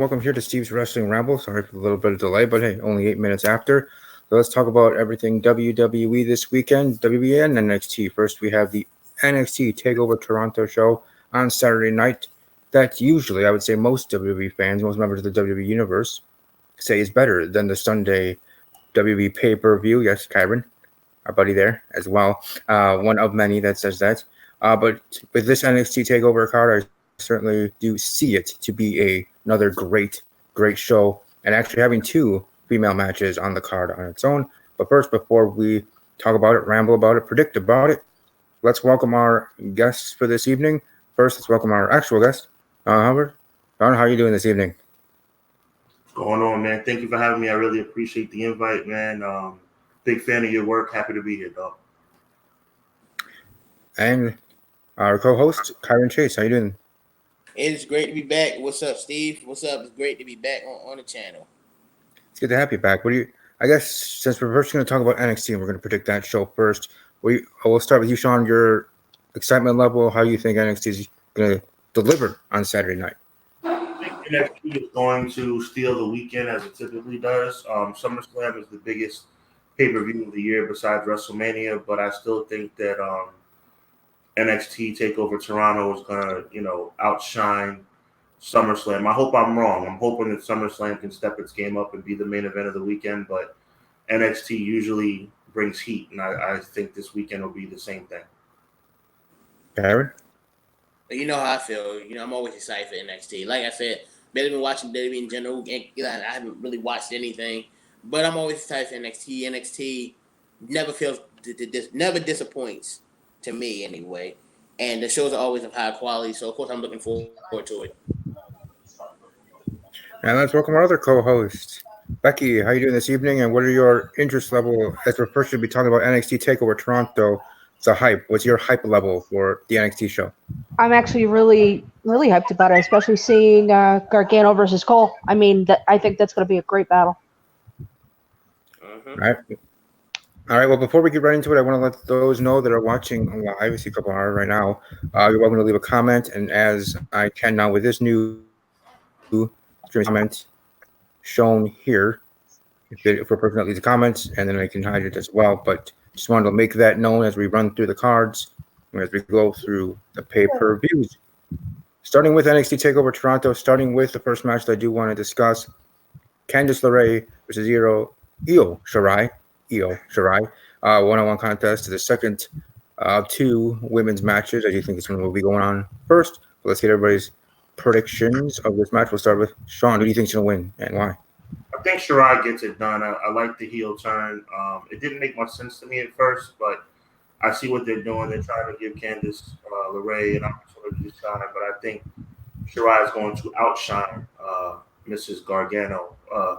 Welcome here to Steve's Wrestling Ramble. Sorry for the little bit of delay, but hey, only 8 minutes after. So let's talk about everything WWE this weekend, WWE and NXT. First, we have the NXT TakeOver Toronto show on Saturday night. That usually, I would say, most WWE fans, most members of the WWE universe, say is better than the Sunday WWE pay-per-view. Yes, Kyron, our buddy there as well. One of many that says that. But with this NXT TakeOver card, I certainly do see it to be another great show, and actually having two female matches on the card on its own. But first, before we talk about it, ramble about it, predict about it, let's welcome our guests for this evening. First, let's welcome our actual guest, Don Hubbard. Don, how are you doing this evening? What's going on, man? Thank you for having me. I really appreciate the invite, man. Big fan of your work. Happy to be here, dog. And our co-host, Kyron Chase. How you doing? It's great to be back. What's up, Steve? What's up? It's great to be back on the channel. It's good to have you back. I guess since we're first going to talk about NXT and we're going to predict that show first, we'll start with you, Sean. Your excitement level, how you think NXT is going to deliver on Saturday night. I think NXT is going to steal the weekend as it typically does. SummerSlam is the biggest pay-per-view of the year besides WrestleMania, but I still think that NXT TakeOver Toronto is going to, outshine SummerSlam. I hope I'm wrong. I'm hoping that SummerSlam can step its game up and be the main event of the weekend, but NXT usually brings heat, and I think this weekend will be the same thing. Karen? You know how I feel. I'm always excited for NXT. Like I said, better than watching WWE in general. I haven't really watched anything, but I'm always excited for NXT. NXT never disappoints to me anyway, and the shows are always of high quality. So of course I'm looking forward to it. And let's welcome our other co-host, Becky. How are you doing this evening? And what are your interest level as we're first going to be talking about NXT TakeOver Toronto? It's a hype. What's your hype level for the NXT show? I'm actually really hyped about it, especially seeing Gargano versus Cole. I mean, I think that's going to be a great battle. All right. Well, before we get right into it, I want to let those know that are watching live. I see a couple are right now. You're welcome to leave a comment, and as I can now with this new comment shown here, if we're person that leaves a comment, and then I can hide it as well. But just wanted to make that known as we run through the cards, and as we go through the pay-per-views. Starting with NXT TakeOver Toronto, starting with the first match that I do want to discuss, Candice LeRae versus Io Shirai, one-on-one contest to the second two women's matches. I do think this one will be going on first. But let's get everybody's predictions of this match. We'll start with Sean. Who do you think is going to win and why? I think Shirai gets it done. I like the heel turn. It didn't make much sense to me at first, but I see what they're doing. They're trying to give Candice LeRae an opportunity to shine, but I think Shirai is going to outshine Mrs. Gargano on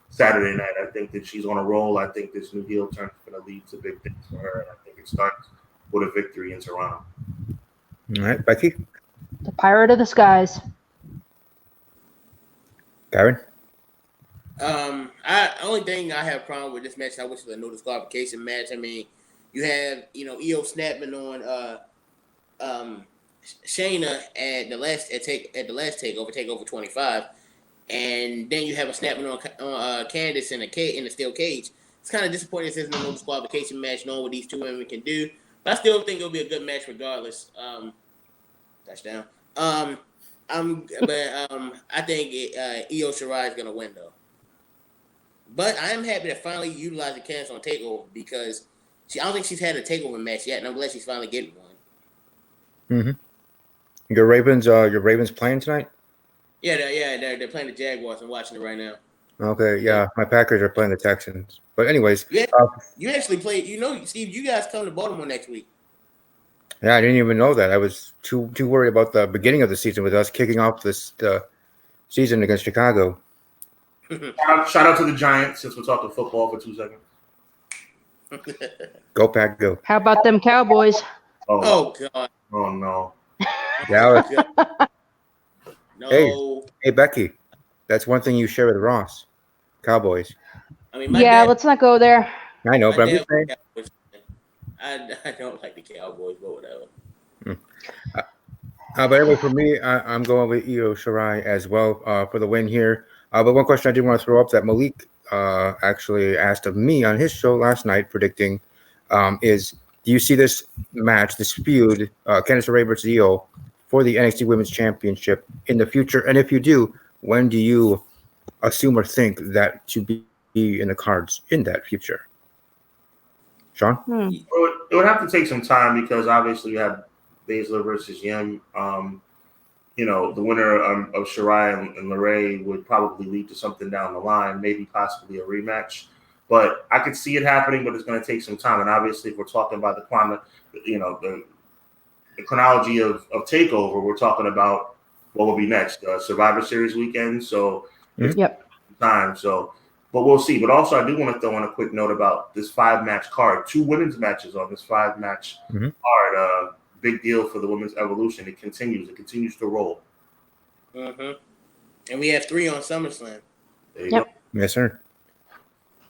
Saturday night. I think that she's on a roll. I think this new heel turn is going to lead to big things for her, and I think it starts with a victory in Toronto. All right, Becky? The Pirate of the Skies. Karen? Only thing I have a problem with this match, I wish it was a no disqualification match. I mean, you have Io snapping on Shayna at the last takeover 25, and then you have a snapping on Candice in the steel cage. It's kind of disappointing this isn't a no disqualification match, knowing what these two women can do. But I still think it'll be a good match regardless. Touchdown. I think Io Shirai is gonna win though. But I am happy to finally utilize the Candice on TakeOver because I don't think she's had a TakeOver match yet, and I'm glad she's finally getting one. Mm-hmm. Your Ravens playing tonight? Yeah, they're playing the Jaguars. I'm watching it right now. Okay, yeah, my Packers are playing the Texans. But anyways, you actually played. Steve, you guys come to Baltimore next week. Yeah, I didn't even know that. I was too worried about the beginning of the season with us kicking off the season against Chicago. Shout out to the Giants since we're talking football for 2 seconds. Go Pack, go! How about them Cowboys? Oh God! Oh no! Dallas. No. Hey, Becky, that's one thing you share with Ross. Cowboys. I mean, let's not go there. I know, but I'm just saying. I don't like the Cowboys, but whatever. But anyway, for me, I'm going with Io Shirai as well for the win here. But one question I did want to throw up that Malik actually asked of me on his show last night, predicting is do you see this match, this feud, Candice LeRae versus Io, for the NXT Women's Championship in the future? And if you do, when do you assume or think that should be in the cards in that future? Sean? It would have to take some time because obviously you have Baszler versus Yim. The winner of Shirai and LeRae would probably lead to something down the line, maybe possibly a rematch. But I could see it happening, but it's going to take some time. And obviously, if we're talking about the chronology of Takeover, we're talking about what will be next, Survivor Series weekend. So it's time. So, but we'll see. But also, I do want to throw in a quick note about this 5-match card. 2 women's matches on this 5-match card. Big deal for the women's evolution. It continues to roll. And we have 3 on SummerSlam. There you go. Yes, sir.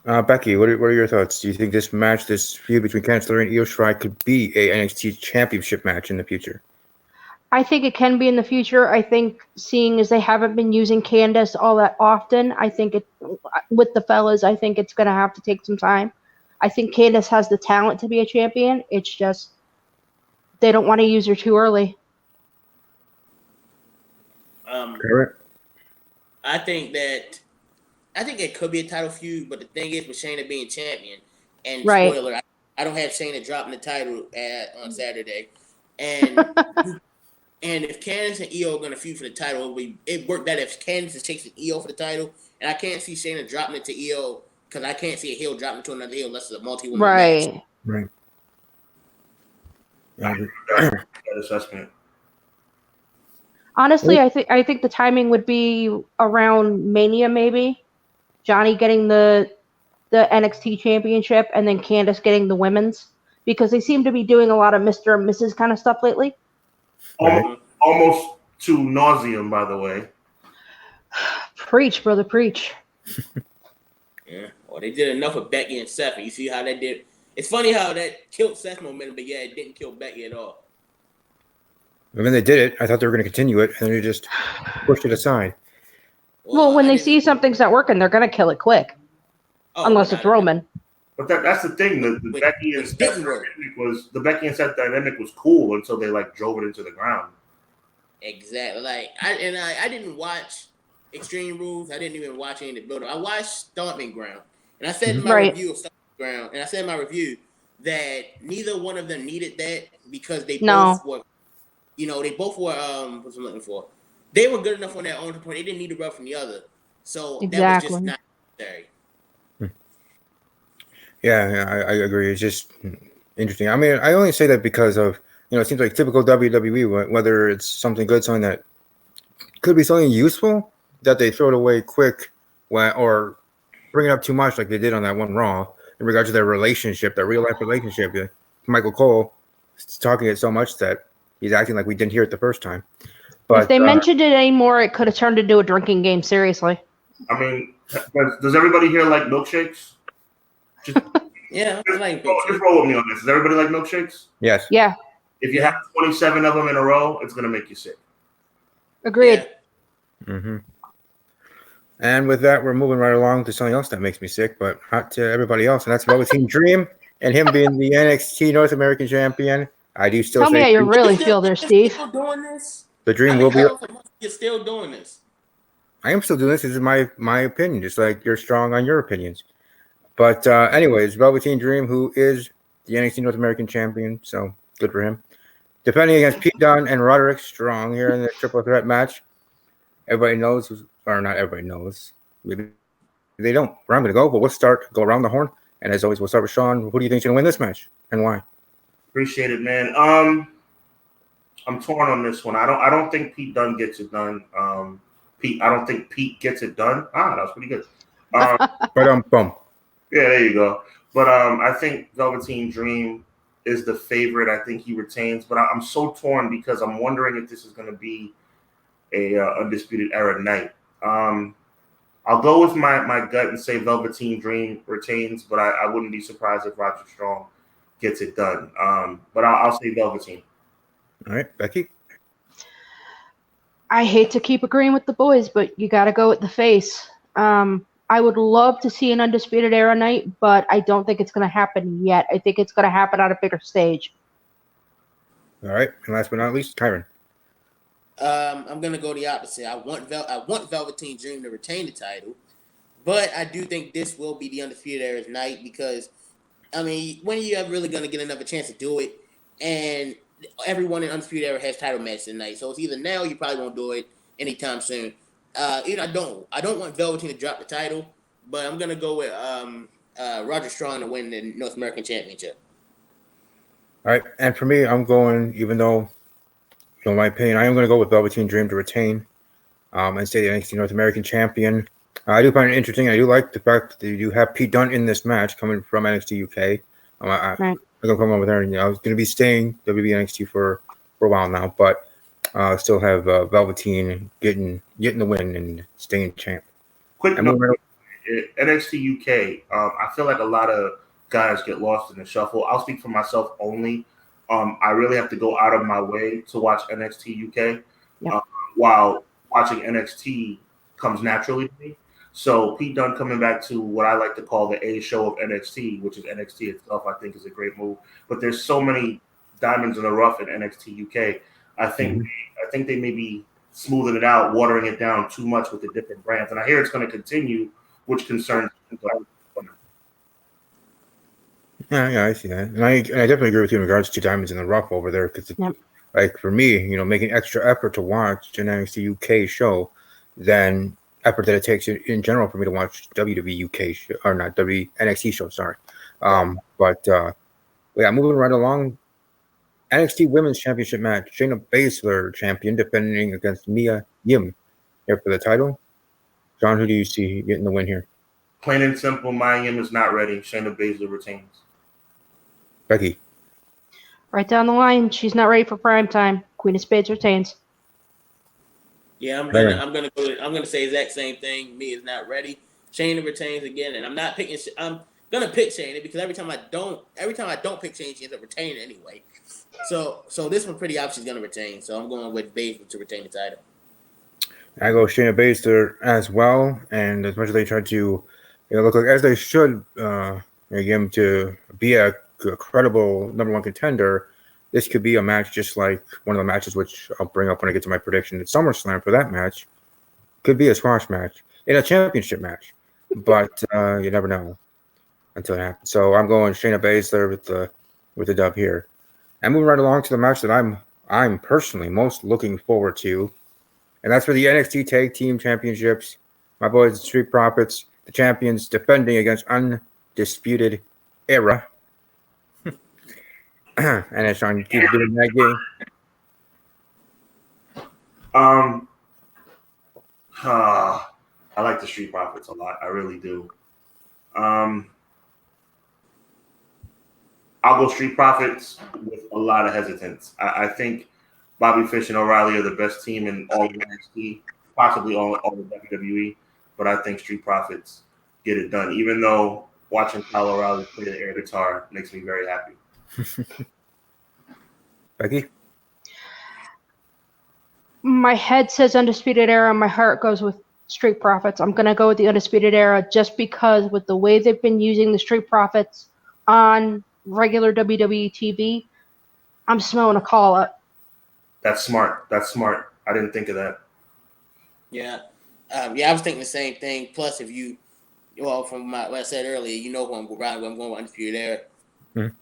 Becky, what are your thoughts? Do you think this match, this feud between Candice LeRae and Io Shirai, could be a NXT Championship match in the future? I think it can be in the future. I think seeing as they haven't been using Candice all that often, I think with the fellas, I think it's going to have to take some time. I think Candice has the talent to be a champion. It's just they don't want to use her too early. Correct. I think it could be a title feud, but the thing is with Shayna being champion, and spoiler, I don't have Shayna dropping the title on Saturday, and and if Candice and Io are going to feud for the title, it worked better if Candice is chasing Io for the title, and I can't see Shayna dropping it to Io because I can't see a heel dropping it to another heel unless it's a multi-woman match. Right. That assessment. Honestly, I think the timing would be around Mania, maybe. Johnny getting the NXT Championship, and then Candice getting the women's, because they seem to be doing a lot of Mr. and Mrs. kind of stuff lately. Almost to nauseum, by the way. Preach, brother, preach. Yeah. Well, they did enough with Becky and Seth. And you see how that did. It's funny how that killed Seth's momentum, but yeah, it didn't kill Becky at all. When they did it, I thought they were going to continue it, and they just pushed it aside. Well, when they see something's not working, they're going to kill it quick. Unless it's Roman. But that's the thing. The Becky and Seth dynamic was cool until they drove it into the ground. Exactly. I didn't watch Extreme Rules. I didn't even watch any of the build-up. I watched Stomping Ground, and I said in my review of Stomping Ground, and I said in my review that neither one of them needed that because they both were, they both were what's I'm looking for. They were good enough on their own point. They didn't need to rub from the other, so that was just not necessary. Yeah, I agree. It's just interesting. I mean, I only say that because of, it seems like typical WWE, whether it's something good, something that could be something useful, that they throw it away quick or bring it up too much like they did on that one Raw in regards to their relationship, their real-life relationship. Michael Cole is talking it so much that he's acting like we didn't hear it the first time. But if they mentioned it anymore, it could have turned into a drinking game, seriously. I mean, does everybody here like milkshakes? Just roll with me on this. Does everybody like milkshakes? Yes. Yeah. If you have 27 of them in a row, it's going to make you sick. Agreed. Yeah. Mm-hmm. And with that, we're moving right along to something else that makes me sick, but not to everybody else, and that's Velveteen Dream and him being the NXT North American Champion. I do still tell me how you really feel there, Steve. Still doing this? The Dream will be. You're still doing this. I am still doing this. This is my opinion, just like you're strong on your opinions. But anyways, Velveteen Dream, who is the NXT North American Champion, so good for him. Defending against Pete Dunne and Roderick Strong here in the triple threat match. Everybody knows, or not everybody knows. Maybe they don't. Where I'm going to go, but we'll go around the horn. And as always, we'll start with Sean. Who do you think is going to win this match and why? Appreciate it, man. I'm torn on this one. I don't think Pete Dunne gets it done. I don't think Pete gets it done. That was pretty good. Boom. Yeah, there you go. But I think Velveteen Dream is the favorite. I think he retains. But I'm so torn because I'm wondering if this is going to be a Undisputed Era night. I'll go with my gut and say Velveteen Dream retains, but I wouldn't be surprised if Roderick Strong gets it done. But I'll say Velveteen. All right, Becky? I hate to keep agreeing with the boys, but you got to go with the face. I would love to see an Undisputed Era night, but I don't think it's going to happen yet. I think it's going to happen on a bigger stage. All right, and last but not least, Kyron. I'm gonna go the opposite. I want Velveteen Dream to retain the title, but I do think this will be the Undisputed Era's night because, I mean, when are you ever really gonna get another chance to do it? And everyone in Undisputed Era has title matches tonight, so it's either now or you probably won't do it anytime soon. I don't want Velveteen to drop the title, but I'm gonna go with Roger Strong to win the North American Championship. All right, and for me, I'm going, even though, in my opinion, I am going to go with Velveteen Dream to retain and stay the NXT North American champion. I do find it interesting. I do like the fact that you do have Pete Dunne in this match coming from NXT UK. I'm going to come over there, and I was going to be staying WWE NXT for a while now, but still have Velveteen getting the win and staying champ. Quick note, NXT UK, I feel like a lot of guys get lost in the shuffle. I'll speak for myself only. I really have to go out of my way to watch NXT UK, while watching NXT comes naturally to me. So Pete Dunne coming back to what I like to call the A show of NXT, which is NXT itself, I think is a great move. But there's so many diamonds in the rough in NXT UK. I think they may be smoothing it out, watering it down too much with the different brands. And I hear it's going to continue, which concerns me. Yeah, I see that, and I definitely agree with you in regards to diamonds in the rough over there because, like for me, making extra effort to watch an NXT UK show than effort that it takes in general for me to watch WWE UK show, or not NXT show. Sorry, but moving right along, NXT Women's Championship match: Shayna Baszler champion defending against Mia Yim here for the title. John, who do you see getting the win here? Plain and simple, Mia Yim is not ready. Shayna Baszler retains. Becky. Right down the line, she's not ready for prime time. Queen of Spades retains. Yeah, I'm gonna say the exact same thing. Me is not ready. Shayna retains again, and I'm not picking. I'm gonna pick Shayna because every time I don't pick Shayna, she ends up retaining anyway. So this one pretty obviously is gonna retain. So I'm going with Baszler to retain the title. I go Shayna Baszler as well, and as much as they try to, look like as they should, again to be a credible number one contender, this could be a match just like one of the matches which I'll bring up when I get to my prediction at SummerSlam for that match. Could be a squash match in a championship match, but you never know until it happens. So I'm going Shayna Baszler with the dub here. And moving right along to the match that I'm personally most looking forward to, and that's for the NXT Tag Team Championships. My boys, the Street Profits, the champions, defending against Undisputed Era. And it's on keep doing that game. I like the Street Profits a lot. I really do. I'll go Street Profits with a lot of hesitance. I think Bobby Fish and O'Reilly are the best team in all of NXT, possibly all of WWE, but I think Street Profits get it done, even though watching Kyle O'Reilly play the air guitar makes me very happy. Becky? My head says Undisputed Era, my heart goes with Street Profits. I'm going to go with the Undisputed Era just because with the way they've been using the Street Profits on regular WWE TV, I'm smelling a call-up. That's smart. I didn't think of that. Yeah. I was thinking the same thing. Plus, from what I said earlier, who I'm going with Undisputed Era. Mm-hmm.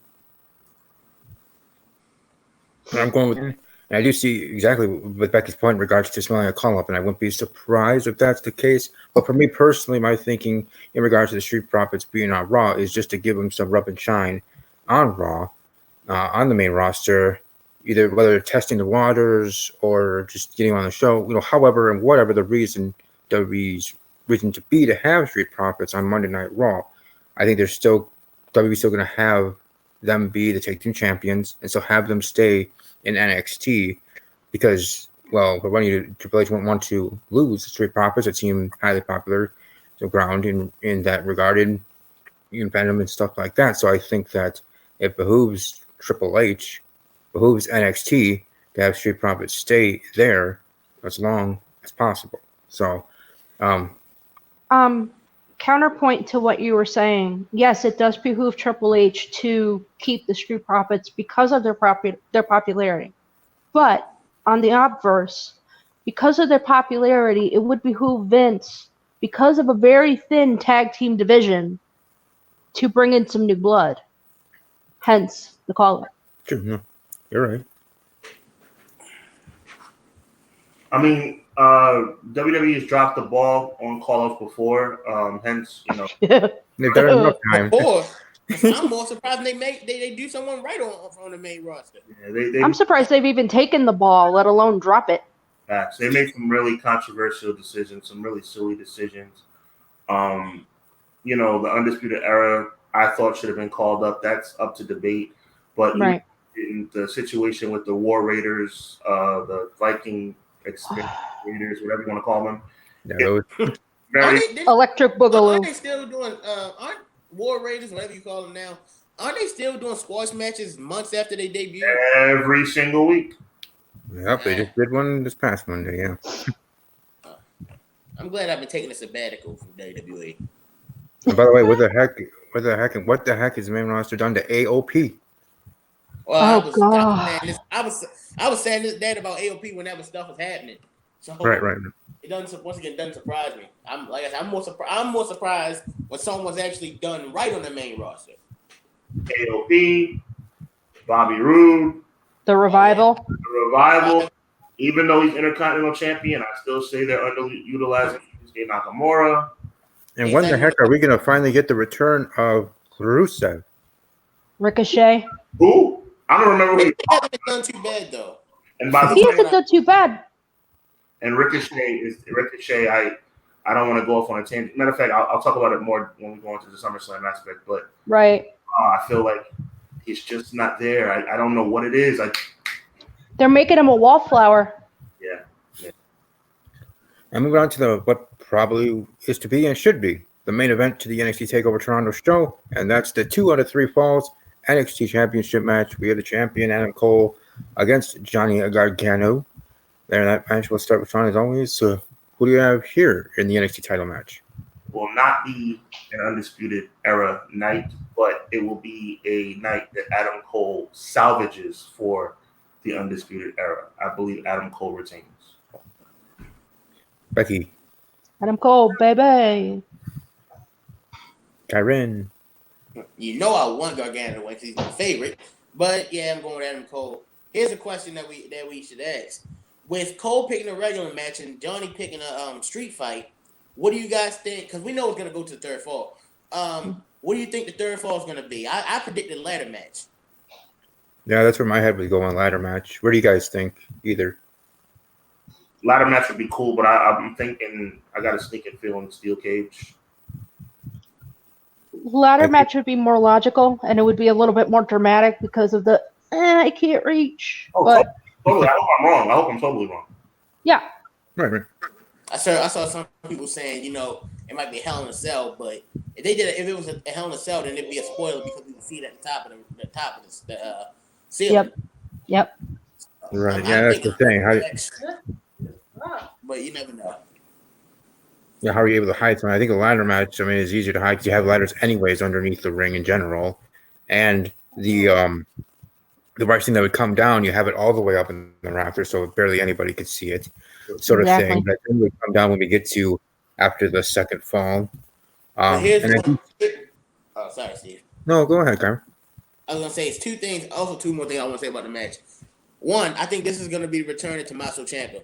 I'm going with, and I do see exactly with Becky's point in regards to smelling a call up, and I wouldn't be surprised if that's the case. But for me personally, my thinking in regards to the Street Profits being on Raw is just to give them some rub and shine on Raw, on the main roster, either whether testing the waters or just getting on the show, however and whatever the reason, WWE's reason to be to have Street Profits on Monday Night Raw. I think WWE's still going to have them be the tag team champions and so have them stay in NXT because, well, for one, Triple H won't want to lose the Street Profits that seem highly popular, so ground in that regard in fandom and stuff like that. So I think that it behooves Triple H, behooves NXT to have Street Profits stay there as long as possible. So, Counterpoint to what you were saying, yes, it does behoove Triple H to keep the Street Profits because of their popularity. But on the obverse, because of their popularity, it would behoove Vince, because of a very thin tag team division, to bring in some new blood. Hence the call-up. sure, no, you're right. I mean, WWE has dropped the ball on call-ups before. Hence, They've done it enough time. Or I'm more surprised they do someone right on the main roster. Yeah, I'm surprised they've even taken the ball, let alone drop it. They made some really controversial decisions, some really silly decisions. The Undisputed Era, I thought should have been called up. That's up to debate. But Right. in the situation with the War Raiders, the Viking Raiders, whatever you want to call them, Yeah, those, Electric Boogaloo. Aren't they still doing? Aren't War Raiders, whatever you call them now? Aren't they still doing squash matches months after they debut? every single week. yep, they just did one this past Monday. Yeah. I'm glad I've been taking a sabbatical from WWE. And by the way, what the heck is the main roster done to AOP? Well, God. I was saying that about AOP when that stuff was happening. So Right. It doesn't surprise me. I'm more surprised when someone's actually done right on the main roster. AOP, Bobby Roode, The Revival. the Revival. Even though he's Intercontinental Champion, I still say they're underutilizing Shinsuke Nakamura. And when the heck are we going to finally get the return of Rusev? Ricochet. Who? I don't remember who. He hasn't been done too bad though. And by the He way, hasn't done too bad. and Ricochet. I don't want to go off on a tangent. Matter of fact, I'll talk about it more when we go into the SummerSlam aspect. But Right. I feel like he's just not there. I don't know what it is. They're making him a wallflower. Yeah. And moving on to what probably is to be and should be the main event to the NXT TakeOver Toronto show, and that's the 2 out of 3 falls NXT Championship match. We have the champion Adam Cole against Johnny Gargano. There, that match will start with Sean as always. So, who do you have here in the NXT title match? Will not be an Undisputed Era night, but it will be a night that Adam Cole salvages for the Undisputed Era. I believe Adam Cole retains. Becky. Adam Cole, baby. Kyron. You know I want Gargano to win because he's my favorite. But yeah, I'm going with Adam Cole. Here's a question that we should ask. With Cole picking a regular match and Johnny picking a street fight, what do you guys think? Because we know it's going to go to the third fall. What do you think the third fall is going to be? I predicted ladder match. Yeah, that's where my head would go on ladder match. What do you guys think? Either. Ladder match would be cool, but I'm thinking I got a sneaking feeling steel cage. Ladder match would be more logical, and it would be a little bit more dramatic because of the I can't reach. Oh, but totally. I hope I'm wrong. I hope I'm totally wrong. yeah, Right. I saw some people saying, it might be a Hell in a Cell, but if it was a Hell in a Cell, then it'd be a spoiler because we would see it at the top of the ceiling. Yep. Right. Yeah, that's the thing. But you never know. Yeah, how are you able to hide something? I think a ladder match, is easier to hide because you have ladders anyways underneath the ring in general. And the wrestling that would come down, you have it all the way up in the rafters, so barely anybody could see it, sort of Exactly. thing. But then would come down when we get to after the second fall. Sorry, Steve. No, go ahead, Kyron. I was gonna say it's two things. Also, two more things I want to say about the match. One, I think this is gonna be returning to Tommaso Ciampa.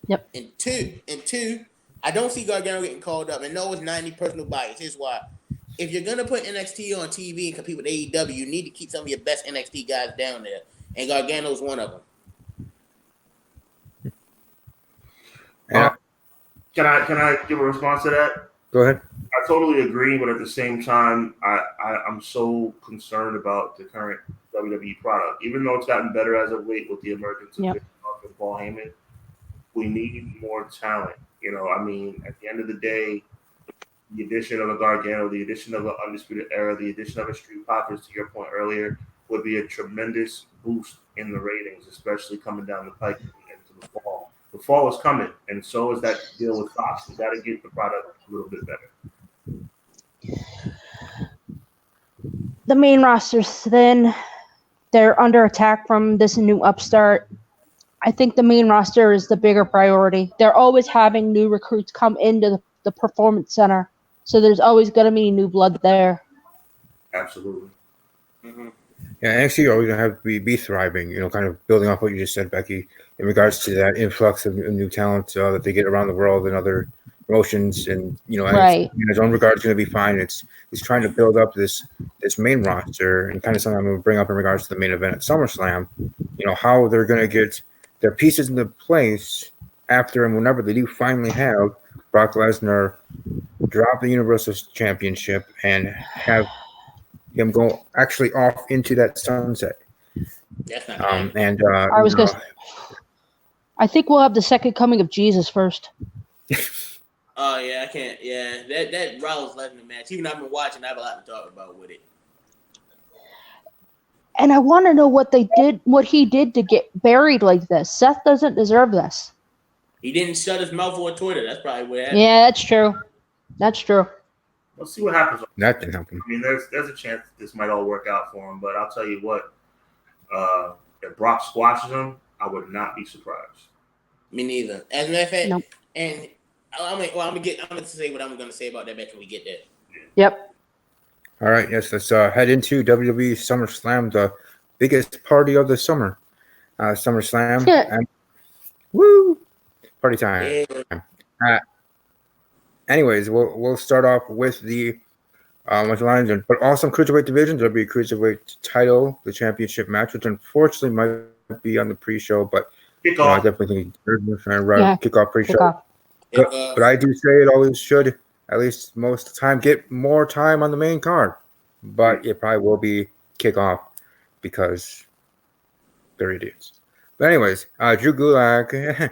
Yep. And two, I don't see Gargano getting called up. And no, it's 90 personal bias. Here's why. If you're gonna put NXT on TV and compete with AEW, you need to keep some of your best NXT guys down there. And Gargano's one of them. Yeah. Can I give a response to that? Go ahead. I totally agree, but at the same time, I'm so concerned about the current WWE product. Even though it's gotten better as of late with the emergence of Paul Heyman, we need more talent. At the end of the day, the addition of a Gargano, the addition of an Undisputed Era, the addition of a Street Profits, to your point earlier, would be a tremendous boost in the ratings, especially coming down the pike into the fall. the fall is coming, and so is that deal with Fox. You got to get the product a little bit better. The main roster's thin. They're under attack from this new upstart. I think the main roster is the bigger priority. They're always having new recruits come into the performance center, so there's always going to be new blood there. Absolutely. Mm-hmm. Yeah, NXT are always going to have to be thriving, kind of building off what you just said, Becky, in regards to that influx of new talent that they get around the world and other promotions. And, Right. in its own regard, it's going to be fine. It's trying to build up this main roster, and kind of something I'm going to bring up in regards to the main event at SummerSlam, how they're going to get their pieces into place after and whenever they do finally have Brock Lesnar drop the Universal Championship and have him go actually off into that sunset. That's not I think we'll have the second coming of Jesus first. Oh yeah, I can't. Yeah, that Rollins Lesnar match. Even I've been watching, I have a lot to talk about with it. And I want to know what he did to get buried like this. Seth doesn't deserve this. He didn't shut his mouth on Twitter. That's probably what happened. Yeah, that's true. That's true. Let's see what happens. That didn't happen. I mean, there's a chance this might all work out for him, but I'll tell you what, if Brock squashes him, I would not be surprised. Me neither. As a matter of fact, Nope. And I'm gonna say what I'm gonna say about that match when we get there. Yep. All right, yes, let's head into WWE SummerSlam, the biggest party of the summer. SummerSlam. Yeah. And, woo! Party time. Yeah. Anyways, we'll start off with the lines, but awesome cruiserweight division. There'll be a cruiserweight title, the championship match, which unfortunately might be on the pre-show, but I definitely think kickoff pre-show. Kickoff. But I do say it always should, at least most of the time, get more time on the main card. But it probably will be kickoff because they're idiots. But anyways, Drew Gulak.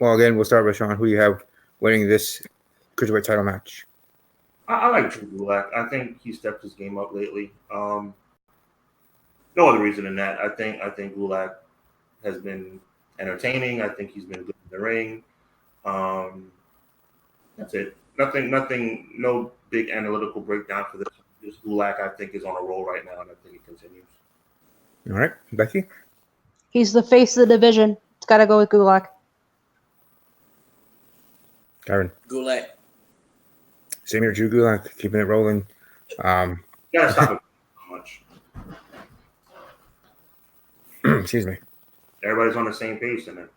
Well, again, we'll start with Sean. Who you have winning this cruiserweight title match? I like Drew Gulak. I think he stepped his game up lately. No other reason than that. I think Gulak has been entertaining. I think he's been good in the ring. That's it. Nothing. No big analytical breakdown for this. This Gulak, I think, is on a roll right now, and I think it continues. All right, Becky. He's the face of the division. It's got to go with Gulak. Karen. Gulak. Same here, Drew Gulak, keeping it rolling. Gotta stop it so much. Excuse me. Everybody's on the same page tonight.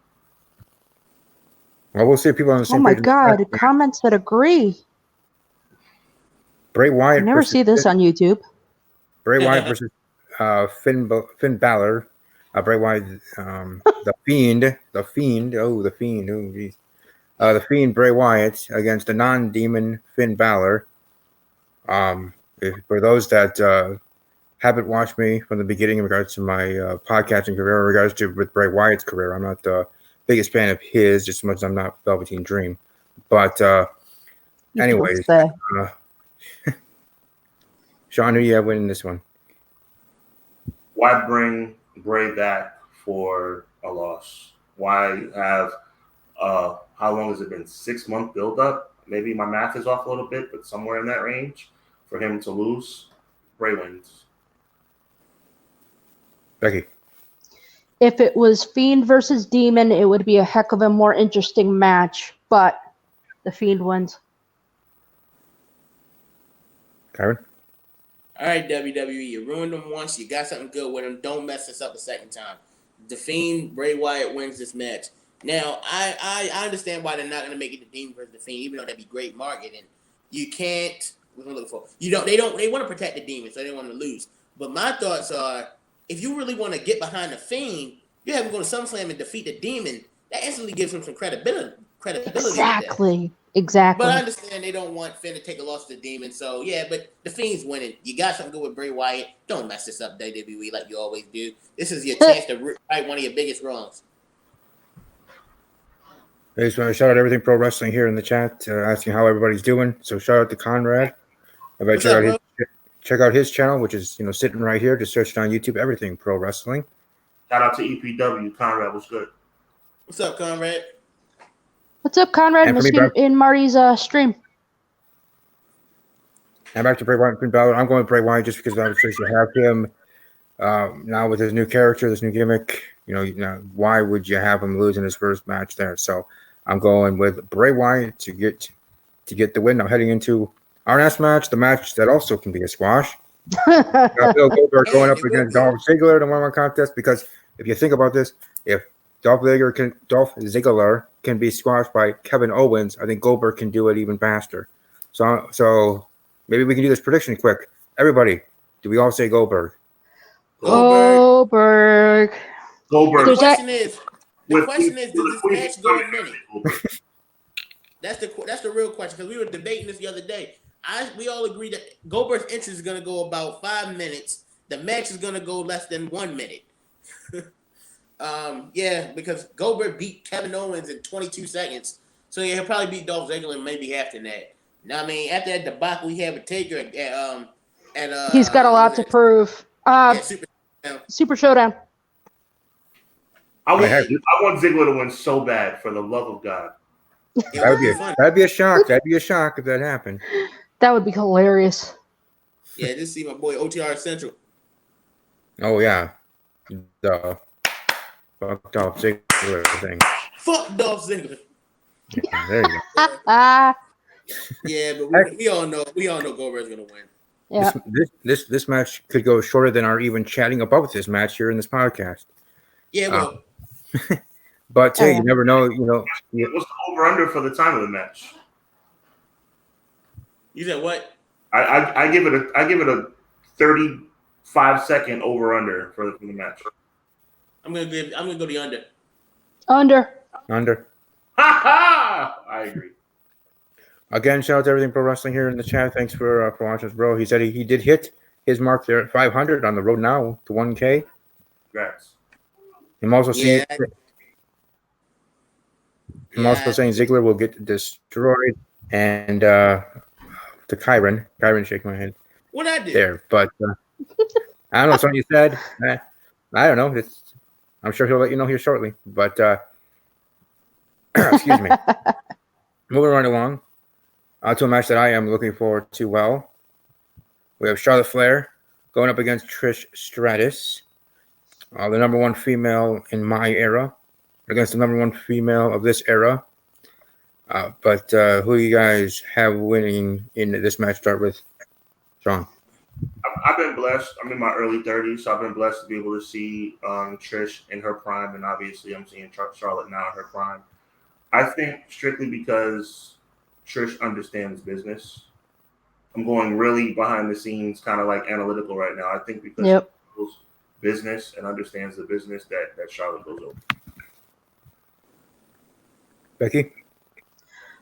Well, we'll see if people are on the same page. Oh my God! Comments that agree. Bray Wyatt. I never see this on YouTube. Bray Wyatt versus Finn Balor. Bray Wyatt, the Fiend. Oh, the Fiend. Oh, geez. The Fiend Bray Wyatt against the non-demon Finn Balor. For those that haven't watched me from the beginning in regards to my podcasting career, in regards to with Bray Wyatt's career, I'm not the biggest fan of his, just as much as I'm not Velveteen Dream. But anyways, Sean, who you have winning this one? Why bring Bray back for a loss? Why have how long has it been? 6 month build up? Maybe my math is off a little bit, but somewhere in that range for him to lose. Bray wins. Becky. If it was Fiend versus Demon, it would be a heck of a more interesting match, but the Fiend wins. Karen? All right, WWE, you ruined them once. You got something good with them. Don't mess this up a second time. The Fiend, Bray Wyatt wins this match. Now, I understand why they're not going to make it the Demon versus the Fiend, even though that'd be great marketing. You can't. What am I looking for? They want to protect the Demon, so they don't want to lose. But my thoughts are, if you really want to get behind the Fiend, you have him go to SummerSlam and defeat the Demon. That instantly gives him some credibility. Exactly. But I understand they don't want Finn to take a loss to the Demon. So, yeah, but the Fiend's winning. You got something good with Bray Wyatt. Don't mess this up, WWE, like you always do. This is your chance to right one of your biggest wrongs. I just want to shout out Everything Pro Wrestling here in the chat, asking how everybody's doing. So shout out to Conrad. Check out his channel, which is sitting right here. Just search it on YouTube, Everything Pro Wrestling. Shout out to EPW. Conrad was good. What's up, Conrad? What's up, Conrad? And for me, Missed you in Marty's stream. And back to Bray Wyatt and Finn Balor. I'm going with Bray Wyatt just because I was sure you have him now with his new character, this new gimmick. Why would you have him lose in his first match there? So I'm going with Bray Wyatt to get the win. Now heading into our next match, the match that also can be a squash. Bill Goldberg going up against Dolph Ziggler in a one-on-one contest. Because if you think about this, if Dolph Ziggler can be squashed by Kevin Owens, I think Goldberg can do it even faster. So maybe we can do this prediction quick. Everybody, do we all say Goldberg? Goldberg. The question is, does this match go a minute? That's the real question, because we were debating this the other day. We all agree that Goldberg's entrance is going to go about 5 minutes. The match is going to go less than 1 minute. Because Goldberg beat Kevin Owens in 22 seconds. So yeah, he'll probably beat Dolph Ziggler maybe after that. Now, I mean, after that debacle we have with Taker he's got a lot to prove. Super Showdown. I want Ziggler to win so bad, for the love of God. That'd be a shock. That'd be a shock if that happened. That would be hilarious. Yeah, just see my boy OTR Central. Oh yeah, the fuck Dolph Ziggler thing. Fuck Dolph Ziggler. Yeah, there you go. Yeah, but we all know Goldberg's gonna win. Yeah. This match could go shorter than our even chatting about this match here in this podcast. Yeah, well. But hey, you never know. What's the over/under for the time of the match? You said what? I give it a 35-second over/under for the match. I'm gonna go the under. Under. Ha ha! I agree. Again, shout out to Everything Pro Wrestling here in the chat. Thanks for watching us, bro. He said he did hit his mark there at 500 on the road now to 1K. Congrats. I'm also saying Ziggler will get destroyed, and to Kyron shake my head. What I did there, but I don't know. Something you said. I don't know. I'm sure he'll let you know here shortly. But excuse me. Moving right along to a match that I am looking forward to. Well, we have Charlotte Flair going up against Trish Stratus, the number one female in my era, against the number one female of this era. But who do you guys have winning in this match? Start with Sean. I've been blessed. I'm in my early 30s, so I've been blessed to be able to see Trish in her prime, and obviously I'm seeing Charlotte now in her prime. I think strictly because Trish understands business. I'm going really behind the scenes, kind of like analytical right now. I think because she knows business and understands the business that Charlotte goes over. Becky?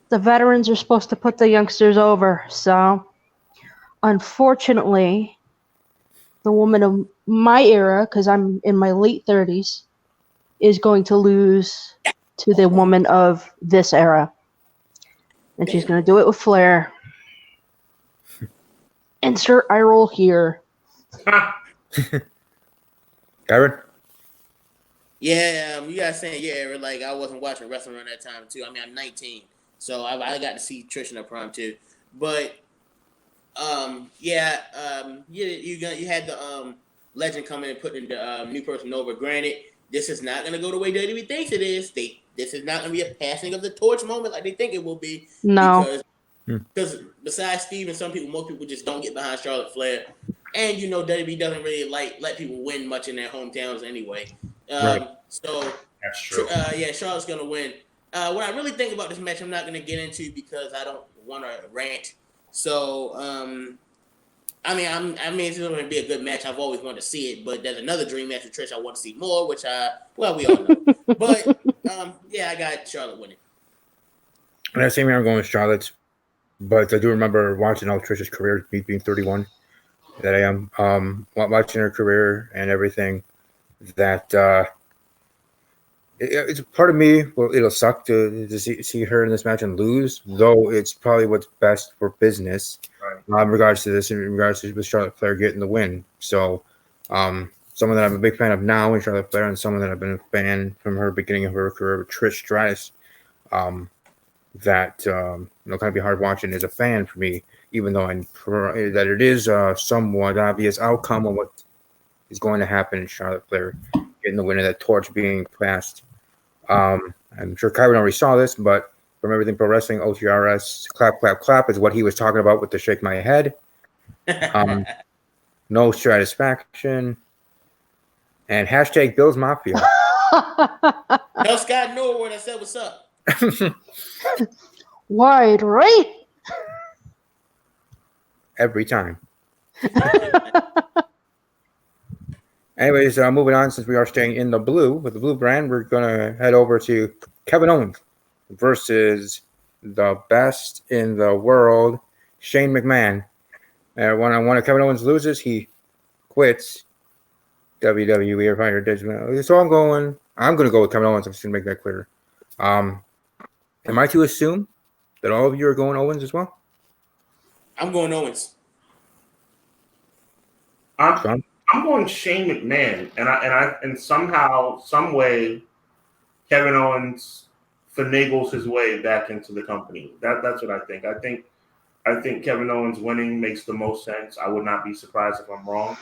The veterans are supposed to put the youngsters over, so unfortunately, the woman of my era, because I'm in my late 30s, is going to lose to the woman of this era. And she's going to do it with Flair. Insert eye roll here. Kyron? Yeah, you guys saying, like I wasn't watching wrestling around that time too. I mean, I'm 19, so I got to see Trish in her prime too. But you had the legend coming and putting the new person over. Granted, this is not going to go the way WWE thinks it is. This is not going to be a passing of the torch moment like they think it will be. No. Because besides Steve and most people just don't get behind Charlotte Flair. And WWE doesn't really let people win much in their hometowns anyway. So that's true. Charlotte's going to win. What I really think about this match, I'm not going to get into because I don't want to rant. So, it's going to be a good match. I've always wanted to see it, but there's another dream match with Trish I want to see more, which we all know. But I got Charlotte winning. And same here, I'm going with Charlotte, but I do remember watching all Trish's career, being 31, that I am watching her career and everything. That it's part of me. Well, it'll suck to see her in this match and lose, though it's probably what's best for business. Right. In regards to with Charlotte Flair getting the win. So, someone that I'm a big fan of now in Charlotte Flair, and someone that I've been a fan from her beginning of her career, Trish Stratus. That kind of be hard watching as a fan for me, even though that it is a somewhat obvious outcome of what is going to happen in Charlotte Flair getting the win of that torch being passed. I'm sure Kyron already saw this, but from everything pro wrestling, OTRS, clap, clap, clap is what he was talking about with the shake my head. No satisfaction. And hashtag Bills Mafia. Tell Scott Norwood I said what's up. Wide right. Every time. Anyways, moving on, since we are staying in the blue with the blue brand, we're going to head over to Kevin Owens versus the best in the world, Shane McMahon. When one of Kevin Owens loses, he quits WWE or fired. So I'm going to go with Kevin Owens. I'm just going to make that clear. Am I to assume that all of you are going Owens as well? I'm going Owens. I'm going Shane McMahon, and somehow, some way, Kevin Owens finagles his way back into the company. That's what I think. I think Kevin Owens winning makes the most sense. I would not be surprised if I'm wrong,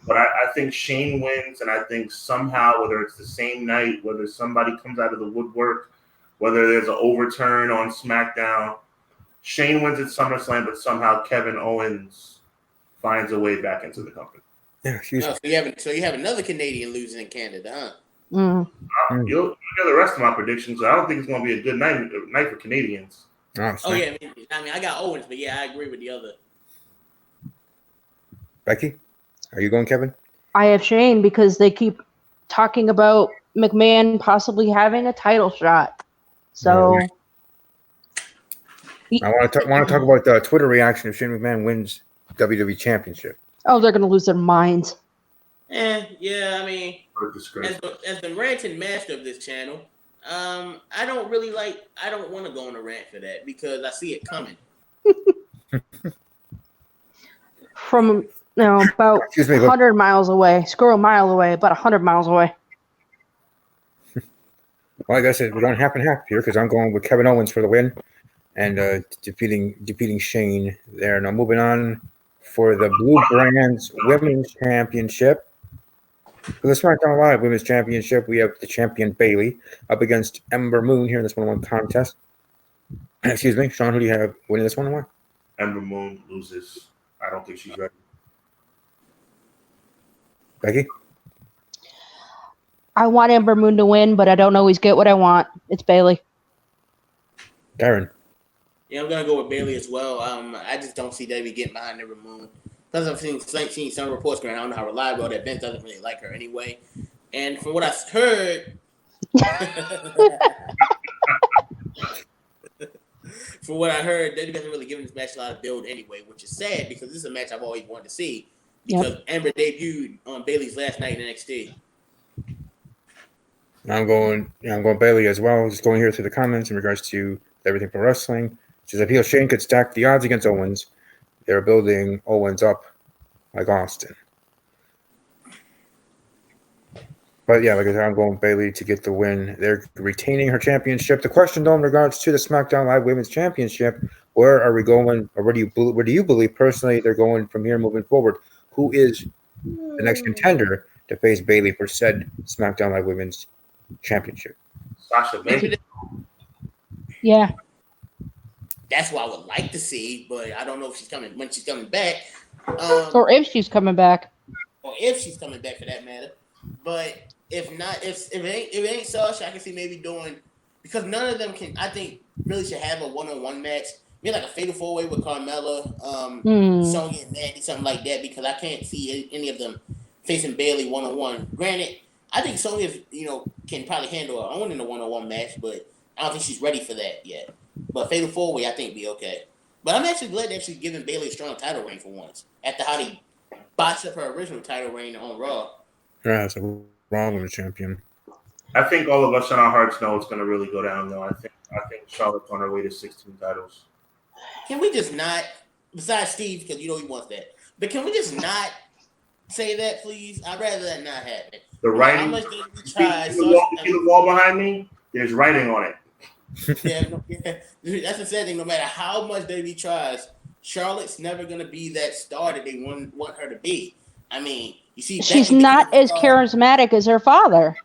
but I think Shane wins, and I think somehow, whether it's the same night, whether somebody comes out of the woodwork, whether there's an overturn on SmackDown, Shane wins at SummerSlam, but somehow Kevin Owens finds a way back into the company. Yeah, excuse me. So you have another Canadian losing in Canada, huh? You'll get the rest of my predictions. I don't think it's going to be a good night for Canadians. Oh yeah, I got Owens, but yeah, I agree with the other. Becky, are you going Kevin? I have Shane because they keep talking about McMahon possibly having a title shot. So I want to talk about the Twitter reaction if Shane McMahon wins WWE Championship. Oh, they're going to lose their minds. Yeah, I mean, as the ranting master of this channel, I don't want to go on a rant for that because I see it coming. From about 100 miles away. Screw a mile away, about 100 miles away. Well, like I said, we're going half and half here because I'm going with Kevin Owens for the win and defeating Shane there. Now moving on for the Blue Brands Women's Championship. For the SmackDown Live Women's Championship, we have the champion Bayley up against Ember Moon here in this one-on-one contest. Excuse me, Sean, who do you have winning this one-on-one? Ember Moon loses. I don't think she's ready. Becky? I want Ember Moon to win, but I don't always get what I want. It's Bayley. Darren? Yeah, I'm gonna go with Bayley as well. I just don't see Debbie getting behind Ember Moon. Because I've seen some reports going, I don't know how reliable that Vince doesn't really like her anyway. And from what I've heard, Debbie doesn't really give this match a lot of build anyway, which is sad because this is a match I've always wanted to see. Because Ember debuted on Bayley's last night in NXT. I'm going Bayley as well. Just going here through the comments in regards to everything for wrestling. It says I feel Shane could stack the odds against Owens. They're building Owens up like Austin. But yeah, like I said, I'm going Bayley to get the win. They're retaining her championship. The question, though, in regards to the SmackDown Live Women's Championship, where are we going, or where do you believe personally they're going from here moving forward? Who is the next contender to face Bayley for said SmackDown Live Women's Championship? Sasha Banks. Yeah. That's what I would like to see, but I don't know if she's coming when she's coming back. Or if she's coming back. Or if she's coming back for that matter. But if not, if it ain't Sasha, I can see maybe doing, because none of them can, I think, really should have a one-on-one match. Maybe like a fatal four-way with Carmella, Sonya and Mandy, something like that, because I can't see any of them facing Bayley one-on-one. Granted, I think Sonya, can probably handle her own in a one-on-one match, but I don't think she's ready for that yet. But fatal four-way, I think, be okay. But I'm actually glad they're actually giving Bayley a strong title reign for once, after how they botched up her original title reign on Raw. Yeah, it's a Raw Women's Champion. I think all of us in our hearts know it's going to really go down, though. I think Charlotte's on her way to 16 titles. Can we just not, besides Steve, because he wants that, but can we just not say that, please. I'd rather that not happen. The writing. How much WWE tries? See the wall behind me? There's writing on it. That's the sad thing. No matter how much WWE tries, Charlotte's never gonna be that star that they want her to be. I mean, you see, she's not as charismatic as her father.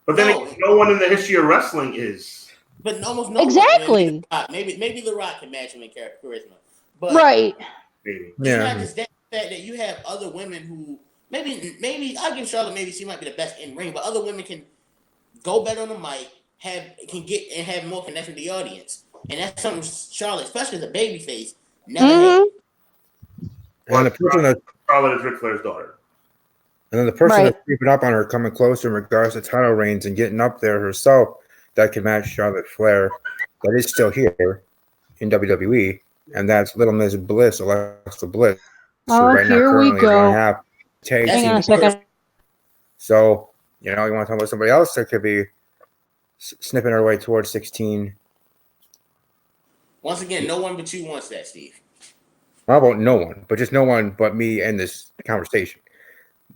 But then no one in the history of wrestling is. But almost no exactly. One. Maybe The Rock can match him in charisma. But right. Maybe. It's not just that fact that you have other women who maybe I'll give Charlotte, maybe she might be the best in ring, but other women can go better on the mic, have more connection to the audience. And that's something Charlotte, especially as a babyface, never had. And the person that Charlotte is Ric Flair's daughter. And then the person that's creeping up on her, coming closer in regards to title reigns and getting up there herself, that can match Charlotte Flair, that is still here in WWE, and that's Little Miss Bliss, Alexa Bliss. So right here we go. Hang on a second. So, you want to talk about somebody else that could be snipping her way towards 16. Once again, no one but you wants that, Steve. How about no one? But just no one but me and this conversation.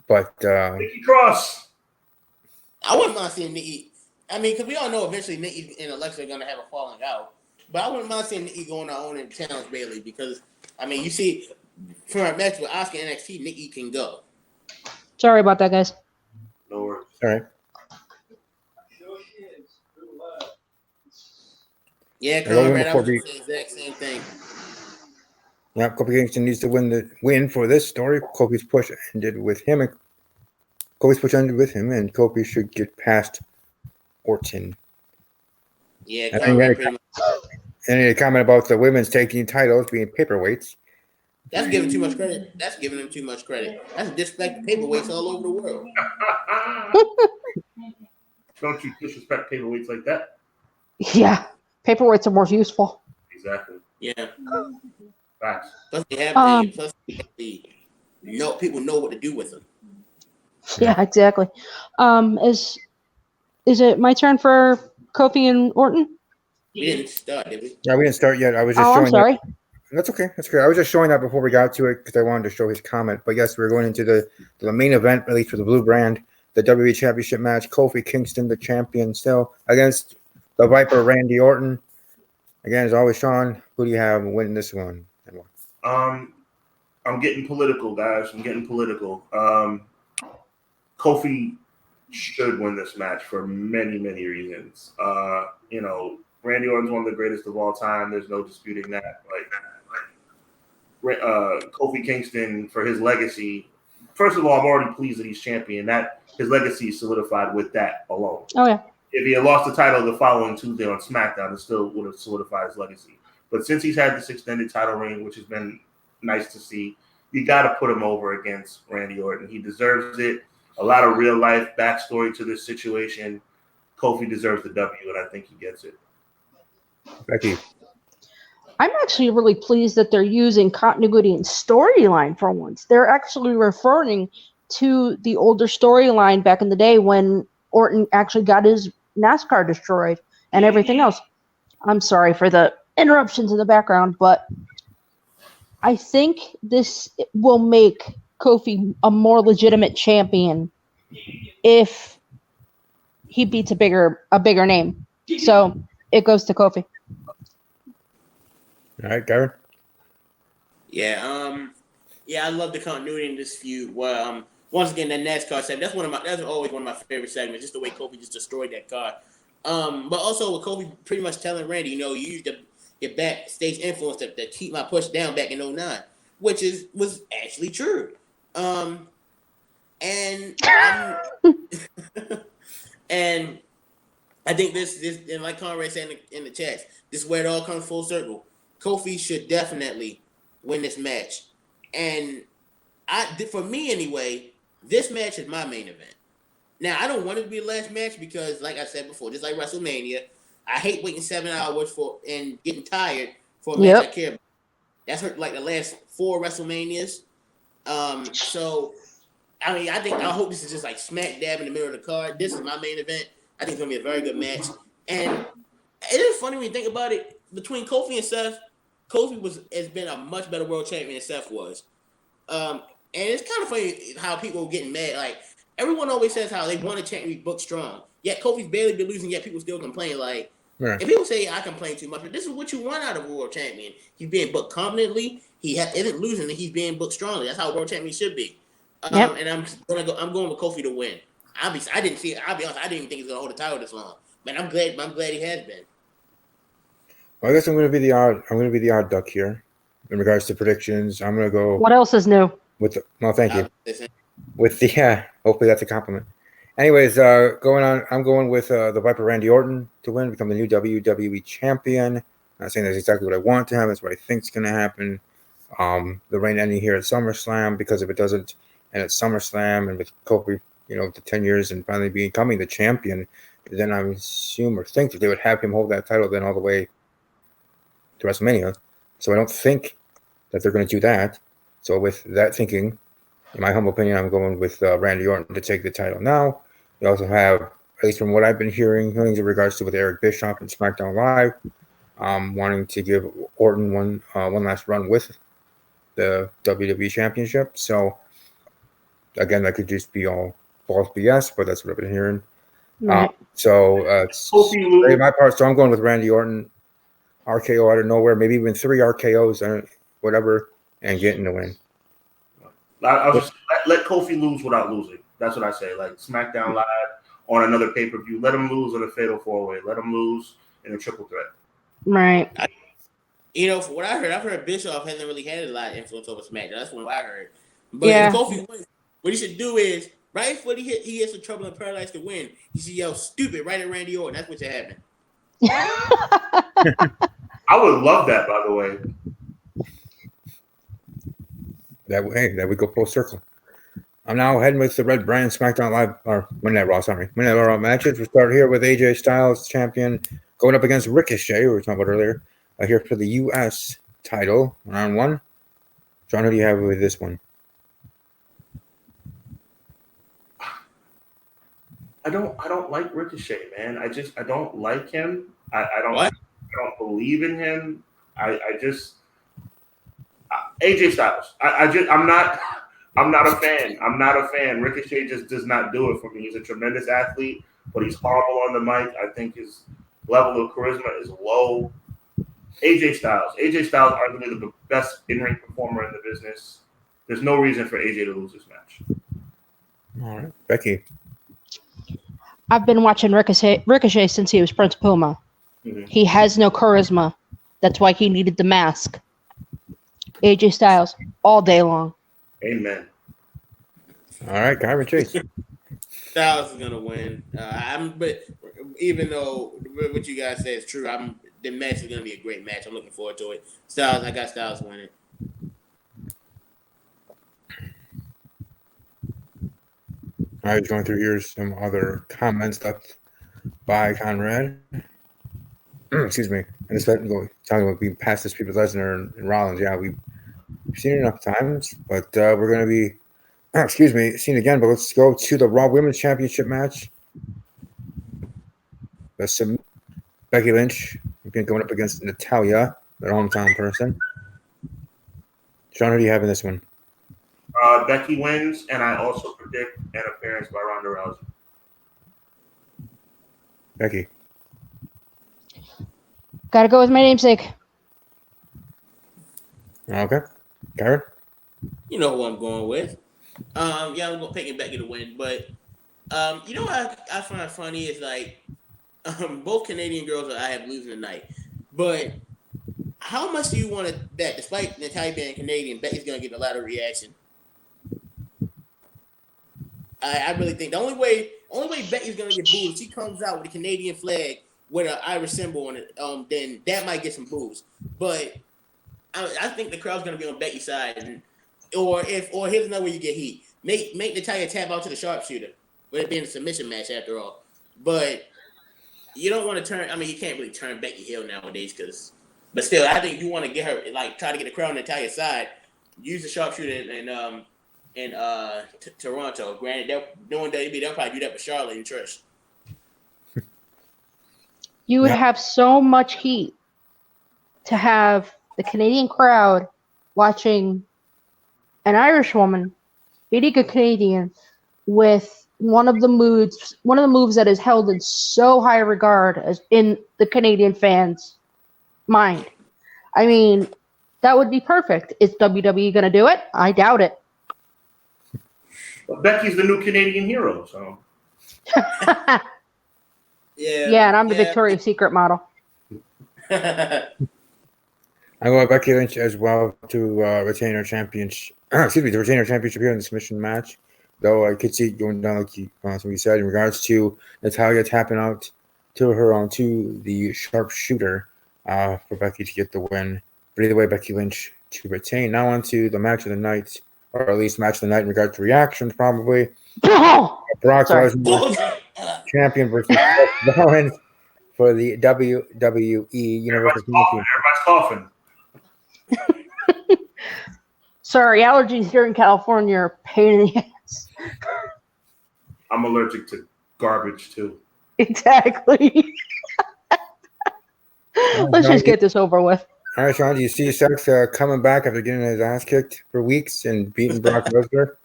But Nikki Cross. I wouldn't mind seeing Nikki. I mean, because we all know eventually Nikki and Alexa are going to have a falling out. But I wouldn't mind seeing Nikki going on her own and challenge Bayley because, I mean, you see, for our match with Asuka and NXT, Nikki can go. Sorry about that, guys. No worries. All right. Yeah, Conrad, I was the exact same thing. Yeah, Kofi Kingston needs to win for this story. Kofi's push ended with him, and Kofi should get past Orton. Yeah, any comment about the women's taking titles being paperweights? That's giving too much credit. That's giving them too much credit. That's disrespect paperweights all over the world. Don't you disrespect paperweights like that? Yeah, paperweights are more useful. Exactly. Yeah. Facts. Plus they have people know what to do with them. Yeah, exactly. Is it my turn for Kofi and Orton? We didn't start, did we? Yeah, we didn't start yet. I was just showing. I'm sorry. That's okay. That's great. I was just showing that before we got to it because I wanted to show his comment. But yes, we're going into the main event, at least for the Blue Brand, the WWE Championship match. Kofi Kingston, the champion, still against the Viper Randy Orton. Again, as always, Sean, who do you have winning this one? I'm getting political, guys. I'm getting political. Kofi should win this match for many, many reasons. Randy Orton's one of the greatest of all time. There's no disputing that. Kofi Kingston, for his legacy, first of all, I'm already pleased that he's champion. That his legacy is solidified with that alone. Oh yeah. If he had lost the title the following Tuesday on SmackDown, it still would have solidified his legacy. But since he's had this extended title reign, which has been nice to see, you got to put him over against Randy Orton. He deserves it. A lot of real life backstory to this situation. Kofi deserves the W, and I think he gets it. Becky. I'm actually really pleased that they're using continuity and storyline for once. They're actually referring to the older storyline back in the day when Orton actually got his NASCAR destroyed and everything else. I'm sorry for the interruptions in the background, but I think this will make Kofi a more legitimate champion if he beats a bigger name. So it goes to Kofi. All right, Gavin. Yeah, I love the continuity in this feud. Well, once again, that NASCAR segment, that's always one of my favorite segments, just the way Kofi just destroyed that car. But also with Kofi pretty much telling Randy, you used your backstage influence to keep my push down back in 2009, which was actually true. And and I think this and like Conrad said in the chat, this is where it all comes full circle. Kofi should definitely win this match. And for me anyway, this match is my main event. Now, I don't want it to be the last match because, like I said before, just like WrestleMania, I hate waiting 7 hours and getting tired for a match I care about. That's hurt like the last 4 WrestleManias. So, I mean, I hope this is just like smack dab in the middle of the card. This is my main event. I think it's going to be a very good match. And it is funny when you think about it. Between Kofi and Seth, Kofi has been a much better world champion than Seth was. And it's kind of funny how people are getting mad. Like, everyone always says how they want a champion to be booked strong. Yet Kofi's barely been losing, yet people still complain. Like, Right. and people say I complain too much, but this is what you want out of a world champion. He's being booked confidently. He isn't losing, and he's being booked strongly. That's how a world champion should be. Yep. And I'm going with Kofi to win. Obviously, I didn't see it. I'll be honest, I didn't even think he's gonna hold the title this long. But I'm glad he has been. Well, I guess I'm going to be the odd duck here in regards to predictions. I'm going to go What else is new? with the. Well, thank you. Listen, With the hopefully that's a compliment. Anyways, going on. I'm going with the Viper Randy Orton to win, become the new WWE champion. Not saying that's exactly what I want to happen. That's what I think is going to happen. The reign ending here at SummerSlam, because if it doesn't end at SummerSlam and with Kofi, the 10 years and finally becoming the champion, then I assume or think that they would have him hold that title then all the way to WrestleMania. So I don't think that they're going to do that. So with that thinking, in my humble opinion, I'm going with Randy Orton to take the title now. We also have, at least from what I've been hearing, things in regards to with Eric Bischoff and SmackDown Live, wanting to give Orton one last run with the WWE Championship. So again, that could just be all false BS, but that's what I've been hearing. Right. It's Kofi my part. So I'm going with Randy Orton, RKO out of nowhere, maybe even 3 RKOs, whatever, and getting the win. I was just let Kofi lose without losing. That's what I say. Like SmackDown Live on another pay-per-view. Let him lose in a fatal 4-way. Let him lose in a triple threat. Right. from what I heard, I've heard Bischoff hasn't really had a lot of influence over SmackDown. That's what I heard. But Yeah. if Kofi wins, what he should do is right before he hits the Trouble in Paradise to win, he should yell "stupid" right at Randy Orton. That's what should happen. I would love that, by the way. That would go full circle. I'm now heading with the Red Brand SmackDown Live, or Monday Night Raw, sorry. Monday Night Raw matches. We'll start here with AJ Styles, champion, going up against Ricochet, who we were talking about earlier, here for the U.S. title, round 1. John, who do you have with this one? I don't like Ricochet, man. I don't like him. I don't believe in him. AJ Styles. I'm not a fan. I'm not a fan. Ricochet just does not do it for me. He's a tremendous athlete, but he's horrible on the mic. I think his level of charisma is low. AJ Styles. AJ Styles arguably the best in-ring performer in the business. There's no reason for AJ to lose this match. All right. Becky. I've been watching Ricochet since he was Prince Puma. Mm-hmm. He has no charisma. That's why he needed the mask. AJ Styles all day long. Amen. All right, Kyron Chase. Styles is gonna win. But even though what you guys say is true, the match is gonna be a great match. I'm looking forward to it. I got Styles winning. I was going through here some other comments left by Conrad. Excuse me. And this talking about being past this People Lesnar and Rollins. Yeah, we've seen it enough times, but we're going to be, seen again. But let's go to the Raw Women's Championship match. That's Becky Lynch going up against Natalya, their hometown person. Sean, who do you have in this one? Becky wins, and I also predict an appearance by Ronda Rousey. Becky. Gotta go with my namesake. Okay. Karen? You know who I'm going with. I'm going to pick Becky to win, but what I find funny is like both Canadian girls I have losing tonight, but how much do you want to bet, despite Natalya being Canadian, Becky's going to get a lot of reaction? I really think the only way Becky's going to get booed if she comes out with a Canadian flag with an Irish symbol on it, then that might get some boos. But I think the crowd's going to be on Becky's side, or here's another way you get heat: make Natalya tap out to the sharpshooter, with it being a submission match after all. But you don't want to turn. I mean, you can't really turn Becky heel nowadays, but still, I think you want to get her try to get the crowd on Natalya's side. Use the sharpshooter in Toronto. Granted, they're doing WWE. They'll probably do that with Charlotte and Trish. You would have so much heat to have the Canadian crowd watching an Irish woman beating a Canadian with one of the moves that is held in so high regard as in the Canadian fans' mind. I mean, that would be perfect. Is WWE going to do it? I doubt it. But Becky's the new Canadian hero, so. Yeah, and I'm the Victoria's Secret model. I go with Becky Lynch as well to retain her championship. Excuse me, to retain her championship here in the submission match. Though I could see it going down like you said in regards to Natalya tapping out to her onto the sharpshooter for Becky to get the win. But either way, Becky Lynch to retain. Now on to the match of the night, or at least match of the night in regards to reactions, probably. Brock Lesnar champion versus Seth Rollins for the WWE Universal Championship. Everybody's coughing. Sorry, allergies here in California are a pain in the ass. I'm allergic to garbage too. Exactly. Let's just get this over with. All right, Sean, do you see Seth coming back after getting his ass kicked for weeks and beating Brock Lesnar?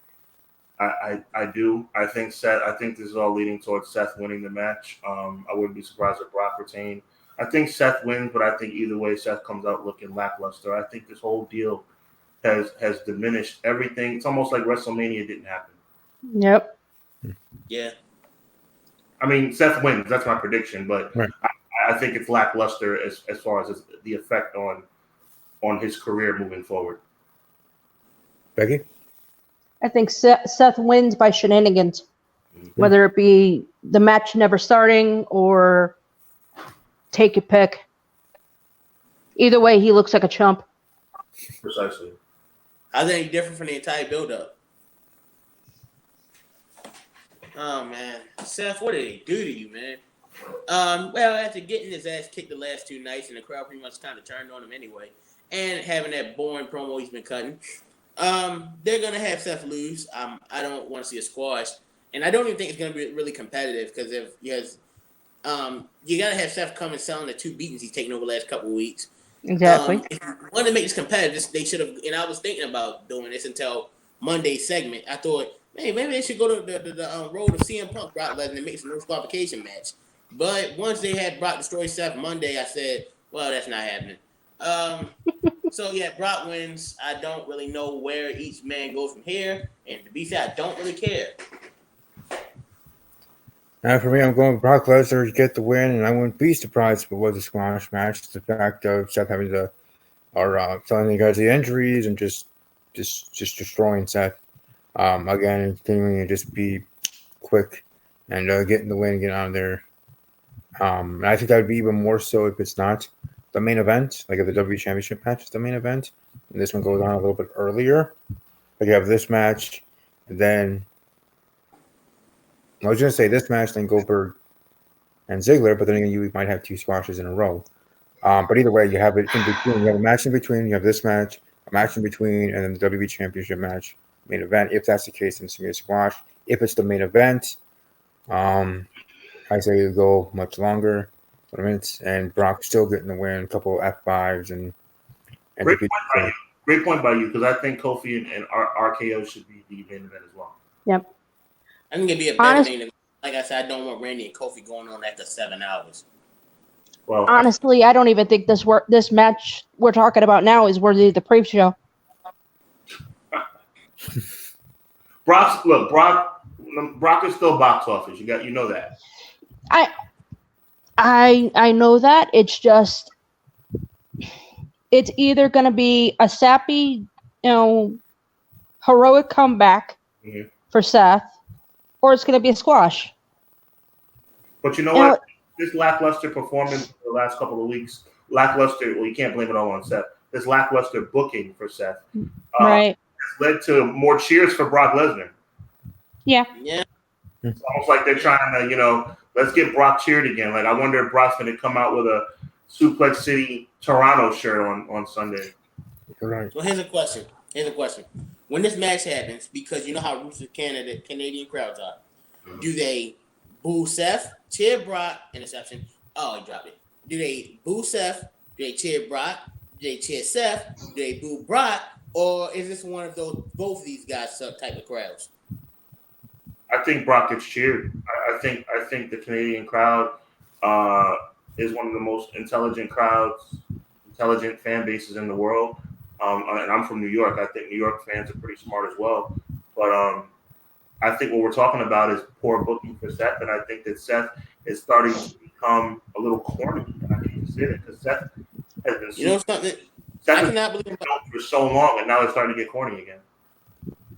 I do. I think this is all leading towards Seth winning the match. I wouldn't be surprised if Brock retained. I think Seth wins, but I think either way Seth comes out looking lackluster. I think this whole deal has diminished everything. It's almost like WrestleMania didn't happen. Yep. Yeah. I mean, Seth wins. That's my prediction, but right. I think it's lackluster as far as the effect on his career moving forward. Becky? I think Seth wins by shenanigans, whether it be the match never starting or take your pick. Either way, he looks like a chump. Precisely. How's that different from the entire build-up? Oh, man. Seth, what did he do to you, man? Well, after getting his ass kicked the last two nights and the crowd pretty much kind of turned on him anyway, and having that boring promo he's been cutting, they're going to have Seth lose. I don't want to see a squash, and I don't even think it's going to be really competitive because you got to have Seth come and selling the two beatings he's taken over the last couple of weeks. Exactly. If you want to make this competitive, they should have, and I was thinking about doing this until Monday's segment. I thought, hey, maybe they should go to the road of CM Punk, Brock Lesnar, and make some disqualification match. But once they had Brock destroy Seth Monday, I said, well, that's not happening. So, yeah, Brock wins. I don't really know where each man goes from here. And to be fair, I don't really care. For me, I'm going with Brock Lesnar to get the win, and I wouldn't be surprised if it was a squash match. The fact of Seth having telling the guys the injuries and just destroying Seth. Again, continuing to just be quick and getting the win and getting out of there. And I think that would be even more so if it's not the main event, like if the WWE Championship match is the main event, and this one goes on a little bit earlier. Like you have this match, and then I was going to say this match, then Goldberg and Ziggler, but then again, you might have two squashes in a row. But either way, you have it in between. You have a match in between. You have this match, a match in between, and then the WWE Championship match, main event. If that's the case, then it's going to be a squash. If it's the main event, I say you go much longer, 20 minutes, and Brock still getting the win, a couple of F5s, and Great point by you, because I think Kofi and RKO should be the main event as well. Yep. I think it'd be a better main event. Like I said, I don't want Randy and Kofi going on after 7 hours. Well, honestly, I don't even think this match we're talking about now is worthy of the pre-show. Brock is still box office. You know that. I know that. It's just it's either going to be a sappy, heroic comeback for Seth, or it's going to be a squash. But you know what? This lackluster performance the last couple of weeks, lackluster. Well, you can't blame it all on Seth. This lackluster booking for Seth, right, has led to more cheers for Brock Lesnar. Yeah. It's almost like they're trying to, let's get Brock cheered again. Like I wonder if Brock's going to come out with a Suplex City Toronto shirt on Sunday. Right. So here's a question. When this match happens, because you know how ruthless Canadian crowds are, do they boo Seth, cheer Brock, interception? Oh, he dropped it. Do they boo Seth? Do they cheer Brock? Do they cheer Seth? Do they boo Brock? or is this one of those both of these guys suck type of crowds? I think Brock gets cheered. I think the Canadian crowd is one of the most intelligent fan bases in the world. And I'm from New York. I think New York fans are pretty smart as well. But I think what we're talking about is poor booking for Seth, and I think that Seth is starting to become a little corny. And I hate to say it because Seth has been Something. Seth I has cannot believe been for so long, and now it's starting to get corny again.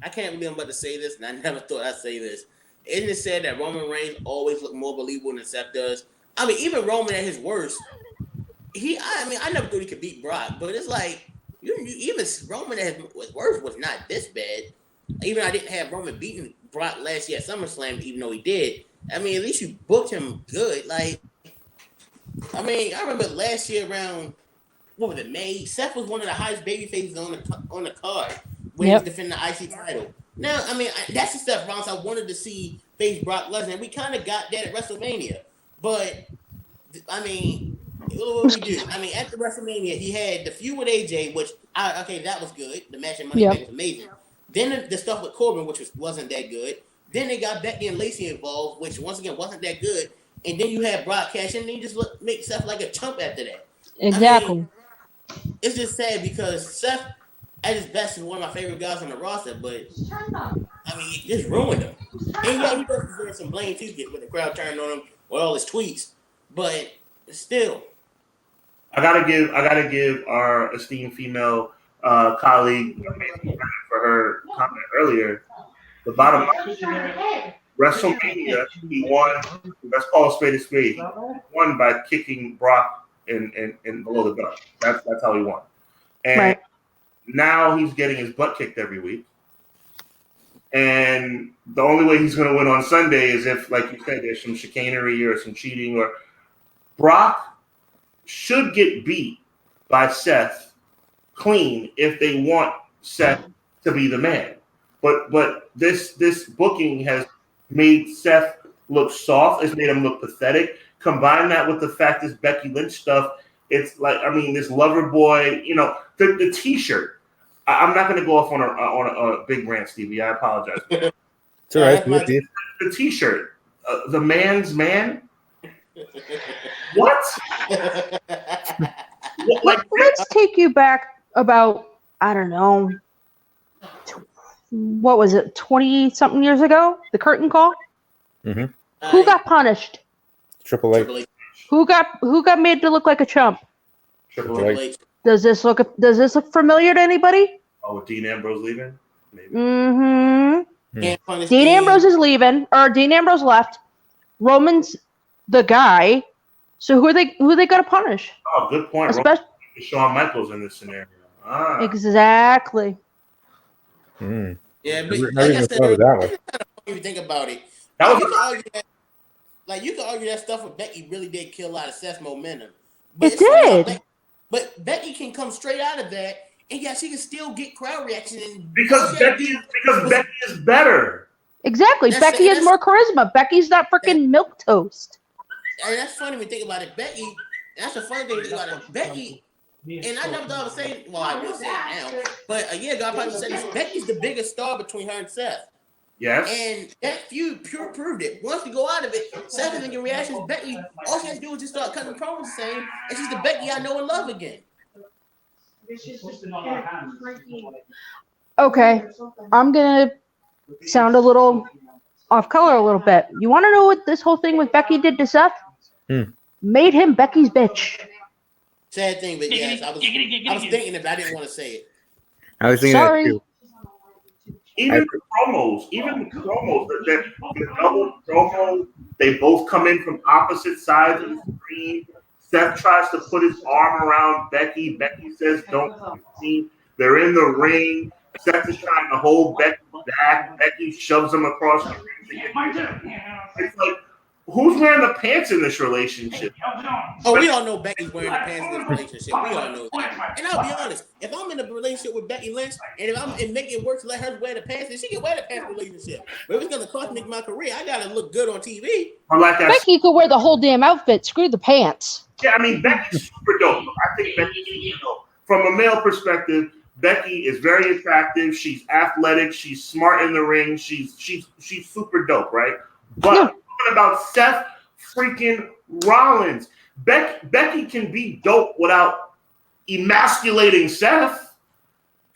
I can't believe I'm about to say this, and I never thought I'd say this. Isn't it said that Roman Reigns always look more believable than Seth does? I mean, even Roman at his worst, I never thought he could beat Brock, but it's like even Roman at his worst was not this bad. Even I didn't have Roman beating Brock last year at SummerSlam, even though he did. I mean, at least you booked him good. Like, I mean, I remember last year around what was it, May? Seth was one of the highest baby faces on the card when he was defending the IC title. Now, I mean, that's the Seth Rollins I wanted to see face Brock Lesnar, and we kind of got that at WrestleMania. But I mean, what did we do? I mean, at the WrestleMania, he had the feud with AJ, which that was good. The match at Money Bank was amazing. Then the stuff with Corbin, which wasn't that good. Then they got Becky and Lacey involved, which once again wasn't that good. And then you had Brock cash in, and you just make Seth like a chump after that. Exactly. I mean, it's just sad because Seth, at his best, is one of my favorite guys on the roster, but I mean, it just ruined him. And yeah, he does deserve some blame too, with the crowd turning on him with all his tweets. But still, I gotta give our esteemed female colleague for her comment earlier. The bottom line, WrestleMania, he won. Let's call a spade. He won by kicking Brock in below the belt. That's how he won. And now he's getting his butt kicked every week. And the only way he's going to win on Sunday is if, like you said, there's some chicanery or some cheating. Or Brock should get beat by Seth clean if they want Seth to be the man. But this booking has made Seth look soft. It's made him look pathetic. Combine that with the fact this Becky Lynch stuff. It's like, I mean, this lover boy, the T-shirt. I'm not going to go off on a big rant, Stevie. I apologize. It's all right. The T-shirt, the man's man. What? Let's take you back about, I don't know, what was it, 20-something years ago? The curtain call? Mm-hmm. Who got punished? Triple H. Who got made to look like a chump? Triple H. Does this look familiar to anybody? Oh, with Dean Ambrose leaving? Maybe. Mm-hmm. Dean Ambrose is leaving, or Dean Ambrose left. Roman's the guy. So who are they gonna punish? Oh, good point. Especially Shawn Michaels in this scenario. Exactly. Mm. Yeah, but Never like I even said, thought of that one. if you think about it, you can argue that stuff with Becky really did kill a lot of Seth's momentum. But it did. But Becky can come straight out of that, and yeah, she can still get crowd reaction. Because Becky is better. Exactly. Becky has more charisma. Becky's not freaking milquetoast. And that's funny when you think about it. Becky, that's the funny thing to think about it. Becky, and I never thought I would say, well, I will say it now, but a year ago I probably said this. Becky's the biggest star between her and Seth. Yes. And that feud proved it. Once we go out of it, Seth isn't getting reactions. Becky, all she has to do is just start cutting promos the same, and she's the Becky I know and love again. Okay, I'm gonna sound a little off color a little bit. You want to know what this whole thing with Becky did to Seth? Made him Becky's bitch. Sad thing, but yes, I was thinking it, but I didn't want to say it. I was thinking that too. Even the promos, the double promo, they both come in from opposite sides of the screen. Seth tries to put his arm around Becky. Becky says, "Don't see." They're in the ring. Seth is trying to hold Becky back. Becky shoves him across the ring. It's like, who's wearing the pants in this relationship? Oh, we all know Becky's wearing the pants in this relationship. We all know that. And I'll be honest, if I'm in a relationship with Becky Lynch, and if I'm making it work to let her wear the pants, then she can wear the pants in the relationship. But if it's going to cost me my career, I got to look good on TV. Becky could wear the whole damn outfit. Screw the pants. Yeah, I mean, Becky's super dope. I think Becky's super dope. From a male perspective, Becky is very attractive. She's athletic. She's smart in the ring. She's super dope, right? But Yeah. talking about Seth freaking Rollins. Becky can be dope without emasculating Seth.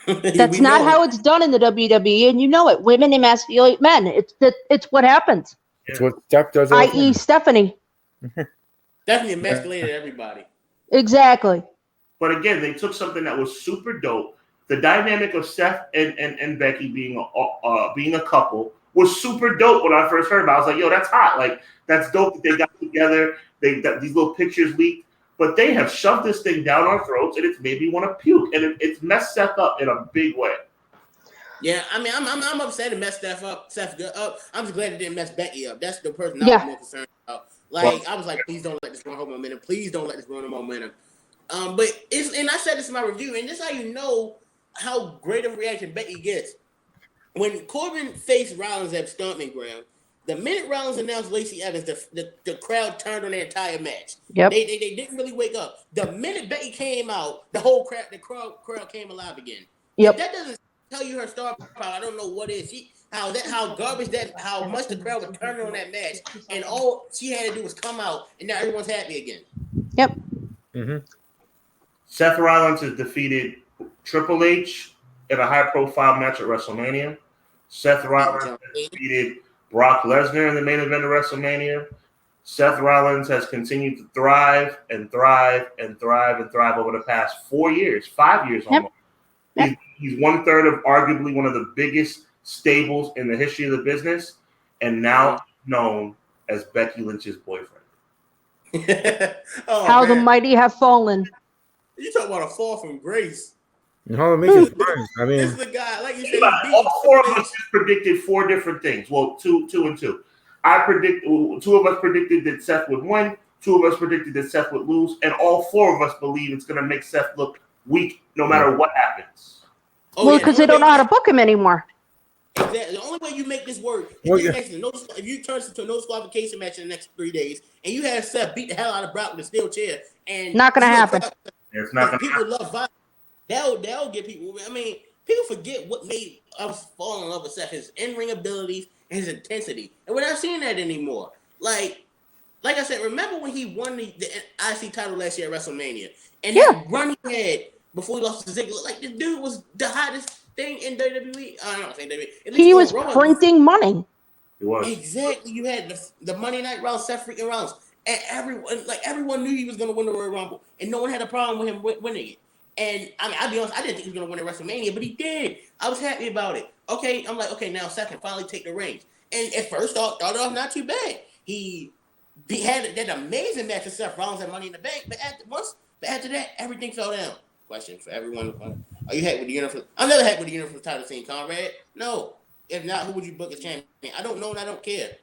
That's not how it's done in the WWE, and you know it. Women emasculate men. It's what happens. It's what Steph does. all the I.e. time. Stephanie. Definitely emasculated everybody. Exactly. But again, they took something that was super dope. The dynamic of Seth and Becky being a couple was super dope when I first heard about it. I was like, yo, that's hot. Like, that's dope that they got together. These little pictures leaked. But they have shoved this thing down our throats, and it's made me want to puke. And it's messed Seth up in a big way. Yeah, I mean, I'm upset it messed Seth up. I'm just glad it didn't mess Becky up. That's the person I was more concerned about. Like, I was like, please don't let this ruin her momentum. Please don't let this ruin her momentum. But and I said this in my review, and this is how you know how great of a reaction Becky gets. When Corbin faced Rollins at Stomping Ground, the minute Rollins announced Lacey Evans, the crowd turned on the entire match. Yep. They didn't really wake up. The minute Becky came out, the crowd came alive again. Yep. If that doesn't tell you her star power, I don't know what is. How much the crowd was turning on that match, and all she had to do was come out, and now everyone's happy again. Yep. Mm-hmm. Seth Rollins has defeated Triple H in a high-profile match at WrestleMania. Seth Rollins has defeated Brock Lesnar in the main event of WrestleMania. Seth Rollins has continued to thrive and thrive and thrive and thrive over the past 4 years, 5 years almost. Yep. He's 1/3 of arguably one of the biggest stables in the history of the business, and now known as Becky Lynch's boyfriend. How the mighty have fallen. You talk about a fall from grace. No, it makes it surprise. I mean, This is the guy, like you said, all four of us predicted 4 different things. Well, two and two. 2 of us predicted that Seth would win. 2 of us predicted that Seth would lose, and all 4 of us believe it's going to make Seth look weak no matter what happens. Well, because they don't know how to book him anymore. Exactly. The only way you make this work is if you turn this into a no disqualification match in the next 3 days, and you have Seth beat the hell out of Brock with a steel chair, and not going to happen. It's not going to happen. People love violence. That'll get people. I mean, people forget what made us fall in love with Seth: his in-ring abilities and his intensity, and we're not seeing that anymore. Like I said, remember when he won the IC title last year at WrestleMania, and that run he had before he lost to Ziggler? Like, the dude was the hottest thing in WWE. I don't say WWE. He was printing money. He was. Exactly. You had the Monday Night Raw, Seth freaking Rollins, and everyone knew he was going to win the Royal Rumble, and no one had a problem with him winning it. And I mean, I'll be honest, I didn't think he was going to win at WrestleMania, but he did. I was happy about it. Okay, I'm like, okay, now Seth can finally take the reins. And at first, started off not too bad. He had that amazing match with Seth Rollins at Money in the Bank, but after that, everything fell down. Question for everyone: are you happy with the Universal? I'm never happy with the Universal title scene, Conrad. No. If not, who would you book as champion? I don't know, and I don't care.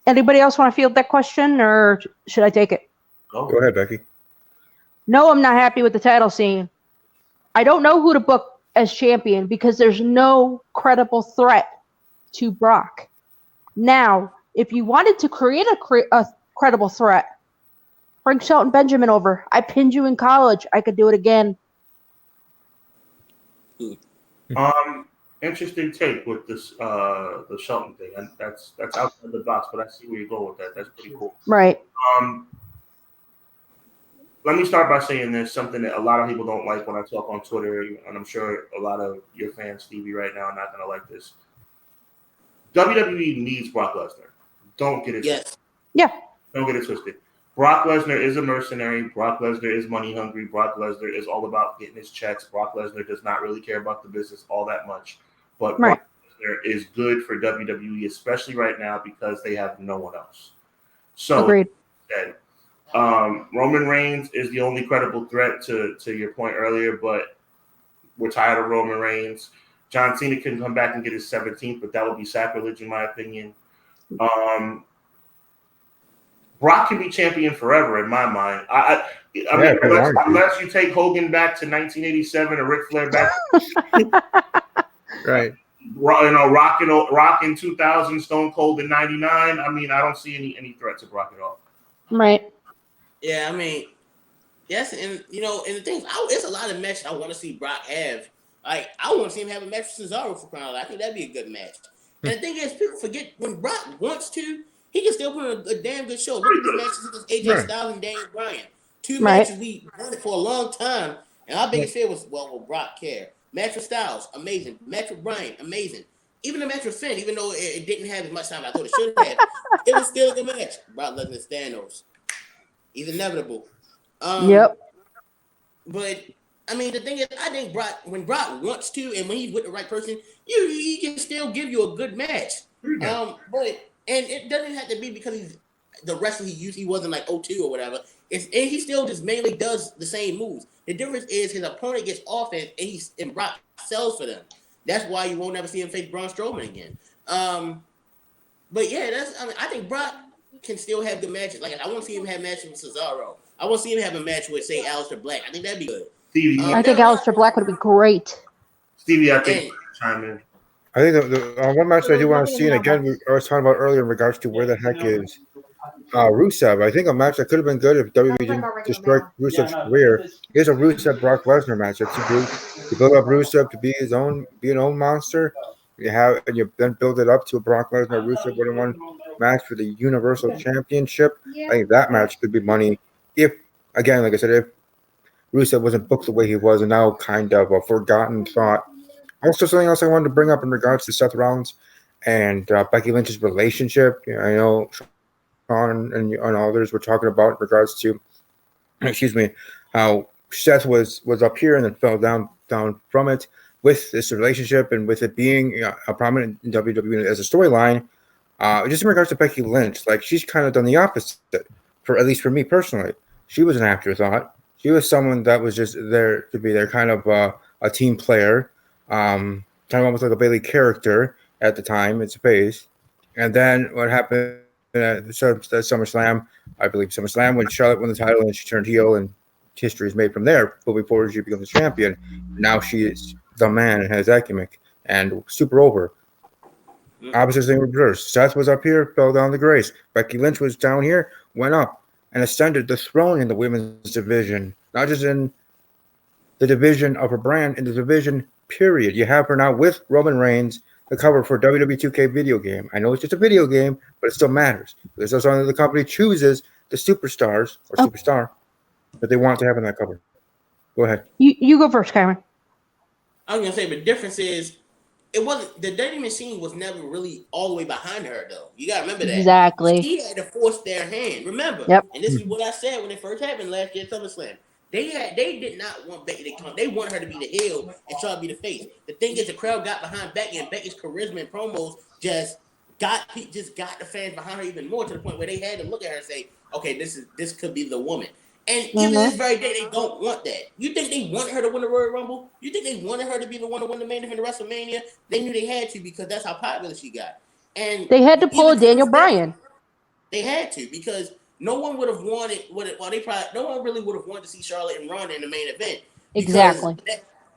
Anybody else want to field that question, or should I take it? Go ahead, Becky. No, I'm not happy with the title scene. I don't know who to book as champion because there's no credible threat to Brock. Now, if you wanted to create a credible threat, bring Shelton Benjamin over. I pinned you in college. I could do it again. Interesting take with this the Shelton thing, and that's outside the box, but I see where you're going with that. That's pretty cool. Right. Let me start by saying there's something that a lot of people don't like when I talk on Twitter, and I'm sure a lot of your fans, Stevie, right now are not going to like this. WWE needs Brock Lesnar. Don't get it twisted. Yeah. Don't get it twisted. Brock Lesnar is a mercenary. Brock Lesnar is money hungry. Brock Lesnar is all about getting his checks. Brock Lesnar does not really care about the business all that much. But Brock Lesnar is good for WWE, especially right now because they have no one else. So, agreed. Roman Reigns is the only credible threat to your point earlier, but we're tired of Roman Reigns. John Cena can come back and get his 17th, but that would be sacrilege in my opinion. Brock can be champion forever in my mind. I mean, unless you take Hogan back to 1987 or Ric Flair back, right? Rock in 2000, Stone Cold in 99. I mean, I don't see any threat to Brock at all. Right. Yeah, I mean, Yes, and and the thing, it's a lot of matches I want to see Brock have. Like, I want to see him have a match with Cesaro for crying out loud. I think that'd be a good match. And the thing is, people forget when Brock wants to, he can still put on a damn good show. Look at these matches against AJ Right. Styles and Daniel Bryan. Two Right. matches we wanted for a long time, and our biggest fear was, well, will Brock care? Match with Styles, amazing. Match with Bryan, amazing. Even the match with Finn, even though it didn't have as much time as I thought it should have, it was still a good match. Brock Lesnar Thanos. He's inevitable. Yep. But I mean, the thing is, I think when Brock wants to, and when he's with the right person, he can still give you a good match. And it doesn't have to be because he's the wrestler he used. He wasn't like 02 or whatever. And he still just mainly does the same moves. The difference is his opponent gets offense, and Brock sells for them. That's why you won't ever see him face Braun Strowman again. But yeah, I think Brock can still have good matches. Like, I want to see him have matches with Cesaro. I want to see him have a match with, say, Aleister Black. I think that'd be good. Stevie, I think Aleister Black would be great. Stevie, I think chime in. I think the one match I do want to see, and again, I was talking about earlier in regards to where the heck is Rusev. I think a match that could have been good if WWE didn't destroy Rusev's career is a Rusev Brock Lesnar match. You build up Rusev to be an own monster. And you then build it up to a Brock Lesnar Rusev 1-on-1 match for the Universal Championship. I think that match could be money if, again, like I said, if Rusev wasn't booked the way he was, and now kind of a forgotten thought. Also, something else I wanted to bring up in regards to Seth Rollins and Becky Lynch's relationship. I know Sean and others were talking about in regards to, how Seth was up here and then fell down from it with this relationship and with it being a prominent in WWE as a storyline. Just in regards to Becky Lynch, like, she's kind of done the opposite, at least for me personally. She was an afterthought. She was someone that was just there to be there, kind of a team player, kind of almost like a Bailey character at the time, it's a phase. And then what happened at SummerSlam, I believe SummerSlam, when Charlotte won the title and she turned heel, and history is made from there. But before she becomes a champion, now she is the man and has that gimmick and super over. Opposite thing reversed. Seth was up here, fell down the grace. Becky Lynch was down here, went up, and ascended the throne in the women's division, not just in the division of her brand, in the division, period. You have her now with Roman Reigns, the cover for WWE 2K video game. I know it's just a video game, but it still matters. There's also the company chooses the superstars or superstar that they want to have on that cover. Go ahead. You go first, Cameron. I was gonna say, the difference is, it wasn't, the Dirty Machine was never really all the way behind her, though. You gotta remember that. Exactly. She had to force their hand. Remember. Yep. And this is what I said when it first happened last year at SummerSlam. They did not want Becky to come. They wanted her to be the heel and try to be the face. The thing is, the crowd got behind Becky, and Becky's charisma and promos just got the fans behind her even more, to the point where they had to look at her and say, okay, this could be the woman. And even this very day, they don't want that. You think they wanted her to win the Royal Rumble? You think they wanted her to be the one to win the main event of WrestleMania? They knew they had to, because that's how popular she got. And they had to pull a Daniel Bryan. They had to, because no one would have wanted no one really would have wanted to see Charlotte and Ronda in the main event. Exactly.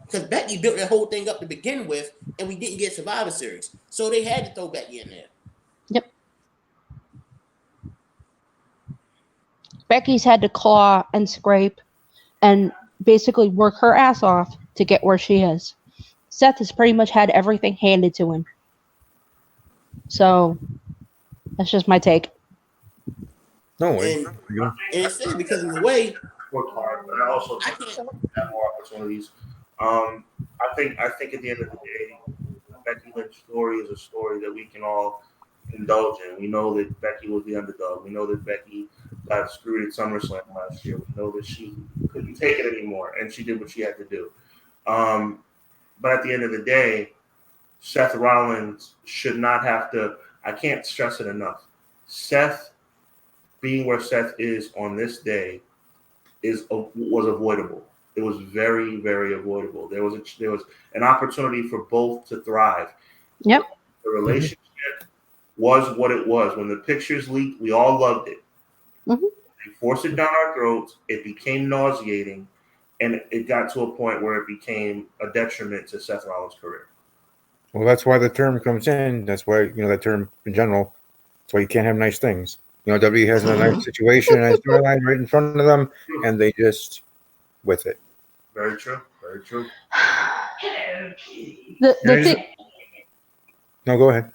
Because Becky built that whole thing up to begin with, and we didn't get Survivor Series. So they had to throw Becky in there. Yep. Becky's had to claw and scrape and basically work her ass off to get where she is. Seth has pretty much had everything handed to him. So that's just my take. No way. And it's sad because, in a way, work hard, but I also think have more opportunities. I think at the end of the day, Becky Lynch's story is a story that we can all indulge in. We know that Becky was the underdog. We know that Becky got screwed at SummerSlam last year. We know that she couldn't take it anymore, and she did what she had to do. But at the end of the day, Seth Rollins should not have to. I can't stress it enough. Seth being where Seth is on this day was avoidable. It was very, very avoidable. There was an opportunity for both to thrive. Yep. The relationship was what it was. When the pictures leaked, we all loved it. Mm-hmm. They forced it down our throats. It became nauseating, and it got to a point where it became a detriment to Seth Rollins' career. Well, that's why the term comes in. That's why, that term in general. That's why you can't have nice things. WWE has a nice situation and a storyline right in front of them, and they just with it. Very true. Very true. No, go ahead.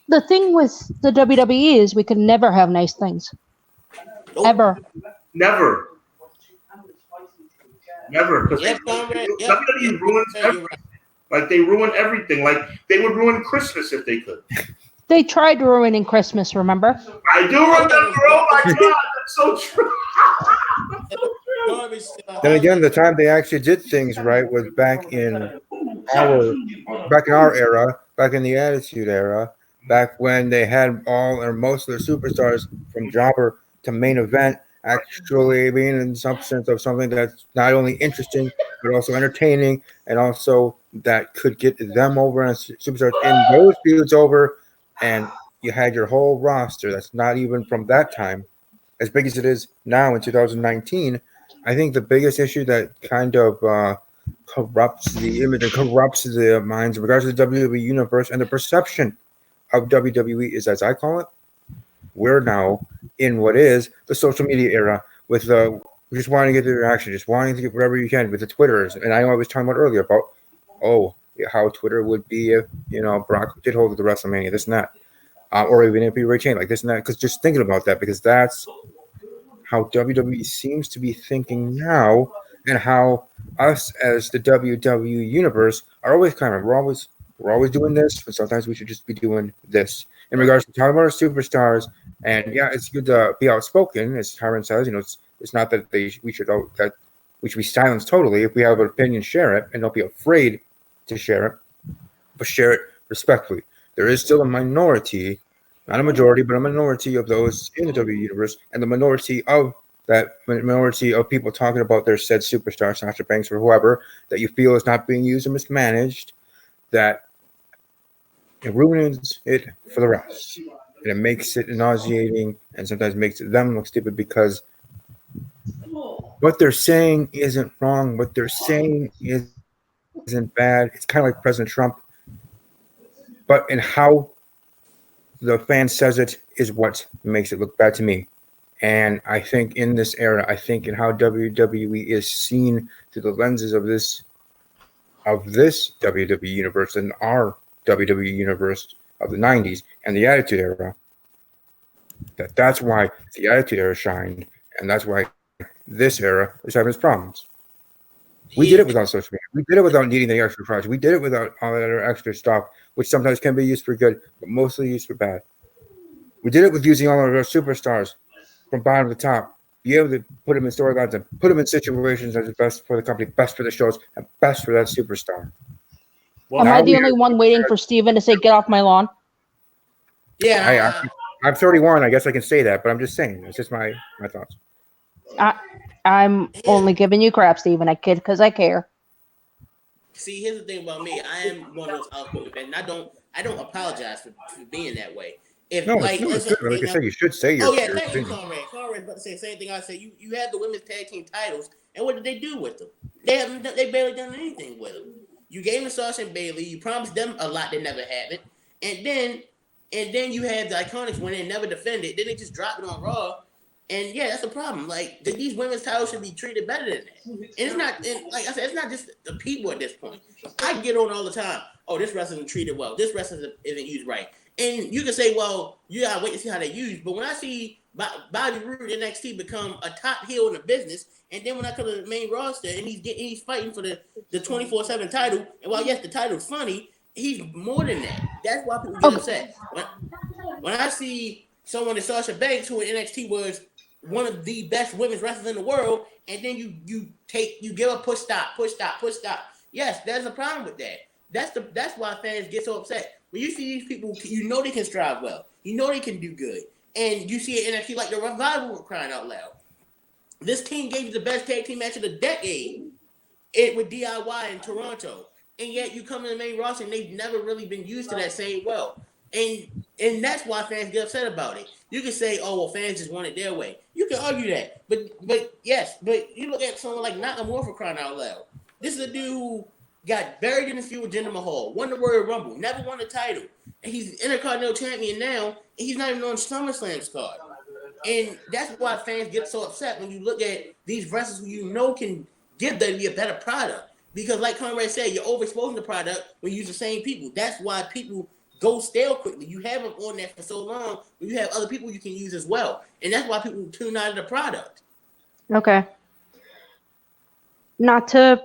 The thing with the WWE is we can never have nice things. Nope. Ever. Never. Because Yep, Conrad. WWE ruins everything. Right. Like they ruin everything. Like they would ruin Christmas if they could. They tried ruining Christmas, remember? I do remember. Oh my God, that's so true. Then again, the time they actually did things right was back in our era, back in the Attitude Era, back when they had all or most of their superstars from jobber to main event actually being in some sense of something that's not only interesting but also entertaining, and also that could get them over and superstars in those feuds over, and you had your whole roster that's not even from that time as big as it is now in 2019. I think the biggest issue that kind of corrupts the image and corrupts the minds in regards to the WWE universe and the perception of WWE is, as I call it, we're now in what is the social media era with just wanting to get the reaction, just wanting to get whatever you can with the Twitters. And I was talking about earlier about how Twitter would be if Brock did hold the WrestleMania, this and that, or even if he retained like this and that. Because just thinking about that, because that's how WWE seems to be thinking now, and how us as the WWE universe are always kind of we're always doing this, but sometimes we should just be doing this in regards to talking about our superstars. And yeah, it's good to be outspoken, as Tyron says. It's not that we should be silenced totally. If we have an opinion, share it, and don't be afraid to share it, but share it respectfully. There is still a minority, not a majority, but a minority of those in the WWE universe, and the minority of people talking about their said superstar, Sasha Banks or whoever, that you feel is not being used or mismanaged, that it ruins it for the rest. And it makes it nauseating and sometimes makes them look stupid because what they're saying isn't wrong. What they're saying isn't bad. It's kind of like President Trump. But in how the fan says it is what makes it look bad to me. And I think in this era, I think in how WWE is seen through the lenses of this WWE universe and our WWE universe of the 90s and the Attitude Era, that's why the Attitude Era shined, and that's why this era is having its problems. We did it without social media. We did it without needing the extra project. We did it without all that other extra stuff, which sometimes can be used for good, but mostly used for bad. We did it with using all of our superstars from bottom to top, be able to put them in storylines and put them in situations that are best for the company, best for the shows, and best for that superstar. Well, am I the only one waiting for Steven to say, get off my lawn? Yeah. I'm 31. I guess I can say that, but I'm just saying. It's just my thoughts. I'm only giving you crap, Steven. I kid because I care. See, here's the thing about me. I am one of those outspoken fans, and I don't apologize for being that way. If like I said, you should say your. Oh yeah, thank you, Conrad. Conrad's about to say the same thing I said. You had the women's tag team titles, and what did they do with them? They barely done anything with them. You gave them Sasha and Bayley. You promised them a lot that never happened, and then you had the Iconics when they never defended. Then they just dropped it on Raw, and yeah, that's the problem. Like these women's titles should be treated better than that. And it's not. And like I said, it's not just the people at this point. I get on all the time. Oh, this wrestler isn't treated well. This wrestler isn't used right. And you can say, well, you gotta wait to see how they use. But when I see Bobby Roode NXT become a top heel in the business, and then when I come to the main roster and he's fighting for the 24/7 title, and while yes, the title's funny, he's more than that. That's why people get upset. When I see someone like Sasha Banks, who in NXT was one of the best women's wrestlers in the world, and then you give a push stop. Yes, there's a problem with that. That's why fans get so upset. When you see these people, you know they can strive well. You know they can do good. And you see it NXT like the Revival crying out loud. This team gave you the best tag team match of the decade with DIY in Toronto. And yet you come to the main roster and they've never really been used to that same well. And that's why fans get upset about it. You can say, oh, well, fans just want it their way. You can argue that. But you look at someone like Nakamura for crying out loud. This is a dude who got buried in the feud with Jinder Mahal, won the Royal Rumble, never won the title. And he's Intercontinental Champion now, and he's not even on SummerSlam's card. And that's why fans get so upset when you look at these wrestlers who you know can give WWE a better product. Because like Conrad said, you're overexposing the product when you use the same people. That's why people go stale quickly. You have them on there for so long, but you have other people you can use as well. And that's why people tune out of the product. Okay. Not to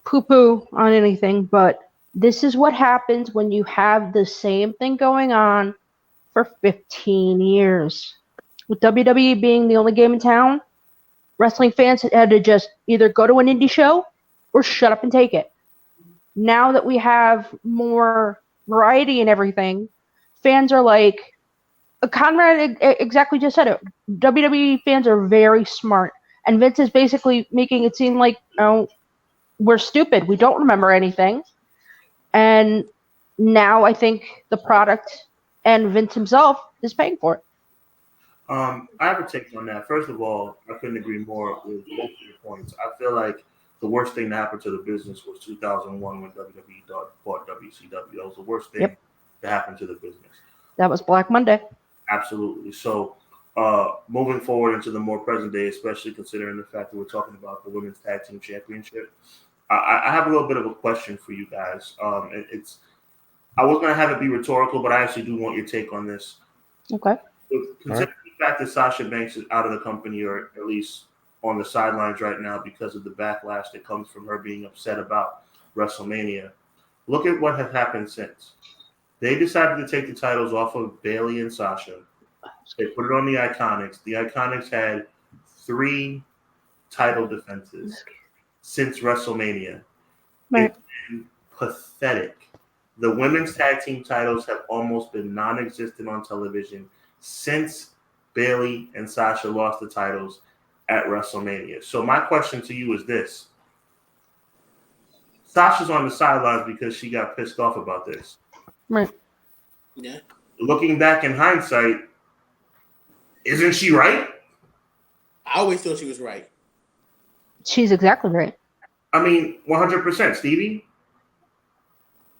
poo-poo on anything, but this is what happens when you have the same thing going on for 15 years. With WWE being the only game in town, wrestling fans had to just either go to an indie show or shut up and take it. Now that we have more variety and everything, fans are like, Conrad exactly just said it. WWE fans are very smart, and Vince is basically making it seem like, we're stupid. We don't remember anything. And now I think the product and Vince himself is paying for it. I have a take on that. First of all, I couldn't agree more with both of your points. I feel like the worst thing that happened to the business was 2001 when WWE bought WCW. That was the worst thing that happened to the business. That was Black Monday. Absolutely. So, moving forward into the more present day, especially considering the fact that we're talking about the Women's Tag Team Championship, I have a little bit of a question for you guys. I was going to have it be rhetorical, but I actually do want your take on this. Okay. Considering the fact that Sasha Banks is out of the company, or at least on the sidelines right now because of the backlash that comes from her being upset about WrestleMania, look at what has happened since. They decided to take the titles off of Bayley and Sasha. They put it on the Iconics. The Iconics had 3 title defenses since WrestleMania. Right. It's been pathetic. The women's tag team titles have almost been non-existent on television since Bayley and Sasha lost the titles at WrestleMania. So my question to you is this. Sasha's on the sidelines because she got pissed off about this. Right. Yeah. Looking back in hindsight, isn't she right? I always thought she was right. She's exactly right. I mean, 100%. Stevie?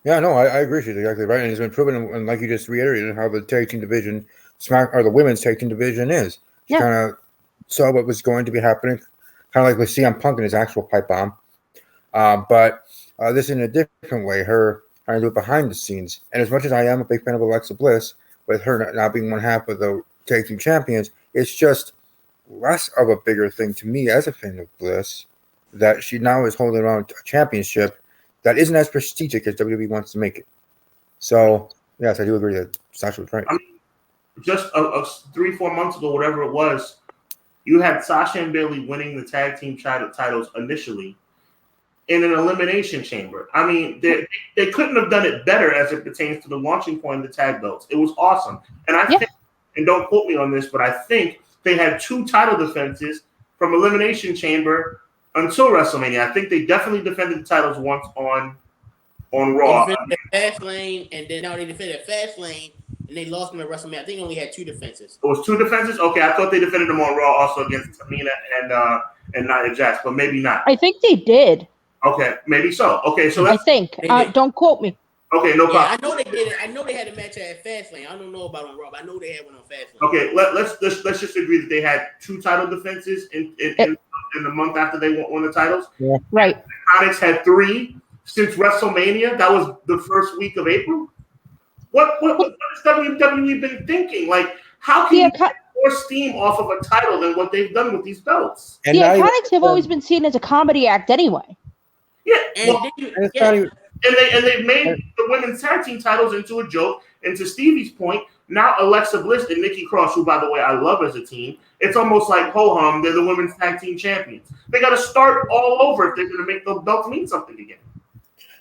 Yeah, no, I agree. She's exactly right. And it's been proven, and like you just reiterated, how the tag team division, the women's tag team division is. She kind of saw what was going to be happening, kind of like with CM Punk and his actual pipe bomb. But this in a different way, her trying to do it behind the scenes. And as much as I am a big fan of Alexa Bliss, with her not being one half of the tag team champions, it's just less of a bigger thing to me as a fan of Bliss that she now is holding on to a championship that isn't as prestigious as WWE wants to make it. So, yes, I do agree that Sasha was right. I mean, just 3-4 months ago, whatever it was, you had Sasha and Bayley winning the tag team titles initially in an elimination chamber. I mean, they couldn't have done it better as it pertains to the launching point of the tag belts. It was awesome. And I think, and don't quote me on this, but I think they had 2 title defenses from elimination chamber until WrestleMania. I think they definitely defended the titles once on Raw. They defended Fastlane, and then now they defended Fastlane, and they lost them at WrestleMania. I think they only had 2 defenses. It was 2 defenses? Okay, I thought they defended them on Raw also against Tamina and Nia Jax, but maybe not. I think they did. Okay, maybe so. Okay, so I think. Don't quote me. Okay, no problem. Yeah, I know they did it. I know they had a match at Fastlane. I don't know about on Raw, but I know they had one on Fastlane. Okay, let's just agree that they had 2 title defenses in the month after they won the titles. Yeah. Right. The Iconics had 3 since WrestleMania. That was the first week of April. What has WWE been thinking? Like, how can you get more steam off of a title than what they've done with these belts? And the Iconics have always been seen as a comedy act anyway. Yeah, and they've made the women's tag team titles into a joke. And to Stevie's point, now Alexa Bliss and Nikki Cross, who, by the way, I love as a team, it's almost like ho-hum, they're the women's tag team champions. They got to start all over if they're going to make those belts mean something again.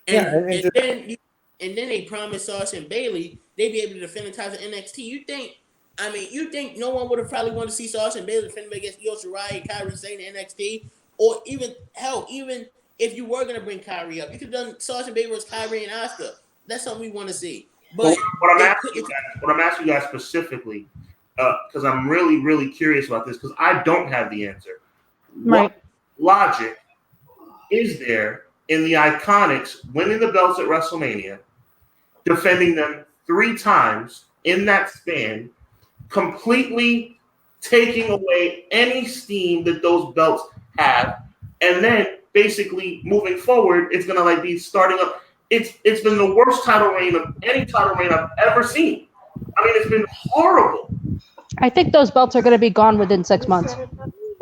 And then they promised Sasha and Bayley they'd be able to defend the titles in NXT. You think no one would have probably wanted to see Sasha and Bayley defend them against Io Shirai and Kairi Sane in NXT? Or even if you were going to bring Kairi up, you could have done Sasha and Bayley versus Kairi and Asuka. That's something we want to see. But what I'm asking you guys specifically, because I'm really, really curious about this, because I don't have the answer. Right. What logic is there in the Iconics winning the belts at WrestleMania, defending them 3 times in that span, completely taking away any steam that those belts have, and then basically moving forward, it's gonna like be starting up. It's been the worst title reign of any title reign I've ever seen. I mean, it's been horrible. I think those belts are going to be gone within 6 months.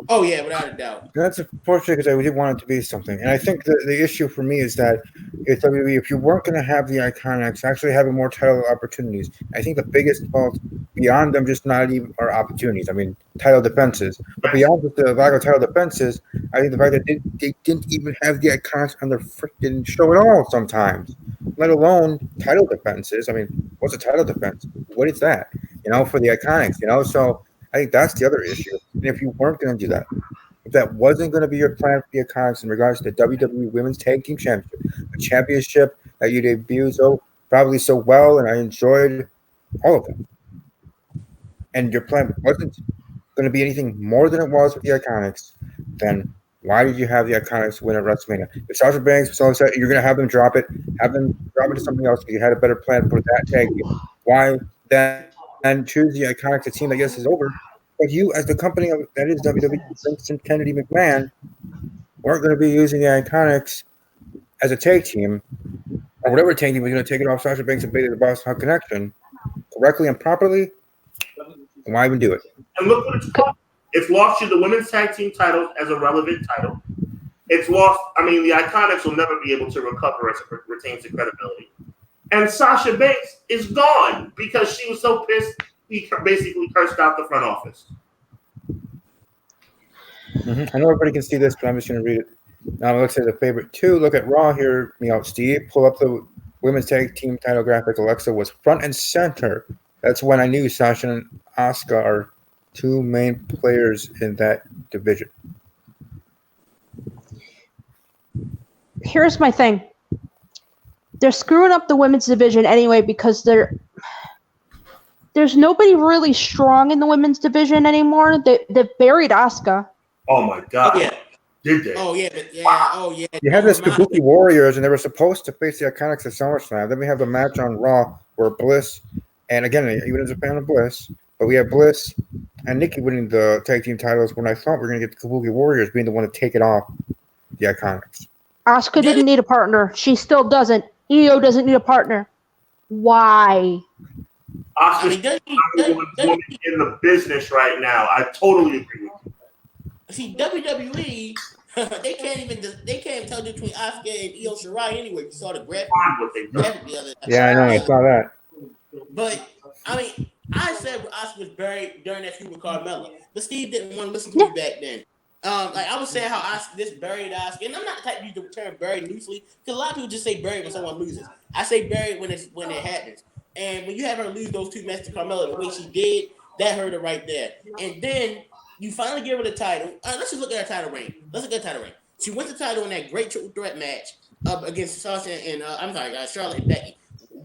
Oh yeah, without a doubt. That's unfortunate because I did want it to be something. And I think the issue for me is that if WWE, if you weren't going to have the Iconics actually having more title opportunities, I think the biggest fault beyond them just not even are opportunities. I mean, title defenses. But beyond just the lack of title defenses, I think the fact that they didn't even have the Iconics on their freaking show at all sometimes, let alone title defenses. I mean, what's a title defense? What is that? For the Iconics, So I think that's the other issue. And if you weren't going to do that, if that wasn't going to be your plan for the Iconics in regards to the WWE Women's Tag Team Championship, a championship that you debuted probably so well, and I enjoyed all of them, and your plan wasn't going to be anything more than it was with the Iconics, then why did you have the Iconics win at WrestleMania? If Sasha Banks was all set, you're going to have them drop it to something else because you had a better plan for that tag team. Why then choose the Iconics, a team that yes is over? But you, as the company that is WWE, Vincent Kennedy McMahon, weren't going to be using the Iconics as a tag team, or whatever tag team was going to take it off Sasha Banks and Bayley the Boss Hug Connection correctly and properly. And why even do it? And look what it's cost. It's lost you the women's tag team titles as a relevant title. It's lost. I mean, the Iconics will never be able to recover as it retains the credibility. And Sasha Banks is gone because she was so pissed. He basically cursed out the front office. I know everybody can see this, but I'm just going to read it. Now, let's say the favorite two. Look at Raw here. Steve, pull up the women's tag team title graphic. Alexa was front and center. That's when I knew Sasha and Asuka are two main players in that division. Here's my thing. They're screwing up the women's division anyway because there's nobody really strong in the women's division anymore. They've buried Asuka. Oh my God! Oh, yeah. Did they? Oh yeah, but yeah. Oh yeah. You had this Kabuki Warriors, and they were supposed to face the Iconics at SummerSlam. Then we have the match on Raw where Bliss, and again, even as a fan of Bliss, but we have Bliss and Nikki winning the tag team titles when I thought we were going to get the Kabuki Warriors being the one to take it off the Iconics. Asuka didn't need a partner. She still doesn't. Io doesn't need a partner. Why? Asuka's the woman in the business right now. I totally agree with you. See, WWE, they can't even tell the difference between Asuka and Io Shirai anyway. You saw the graphic the other day. Yeah, I know. I saw that. But I mean, I said Asuka was buried during that feud with Carmella, but Steve didn't want to listen to me back then. Like I was saying how this buried Asuka, and I'm not the type to use the term buried loosely because a lot of people just say buried when someone loses. I say buried when it happens. And when you have her lose those two matches to Carmella the way she did, that hurt her right there. And then you finally give her the title. Let's just look at her title reign. She wins the title in that great triple threat match against Sasha and Charlotte and Becky.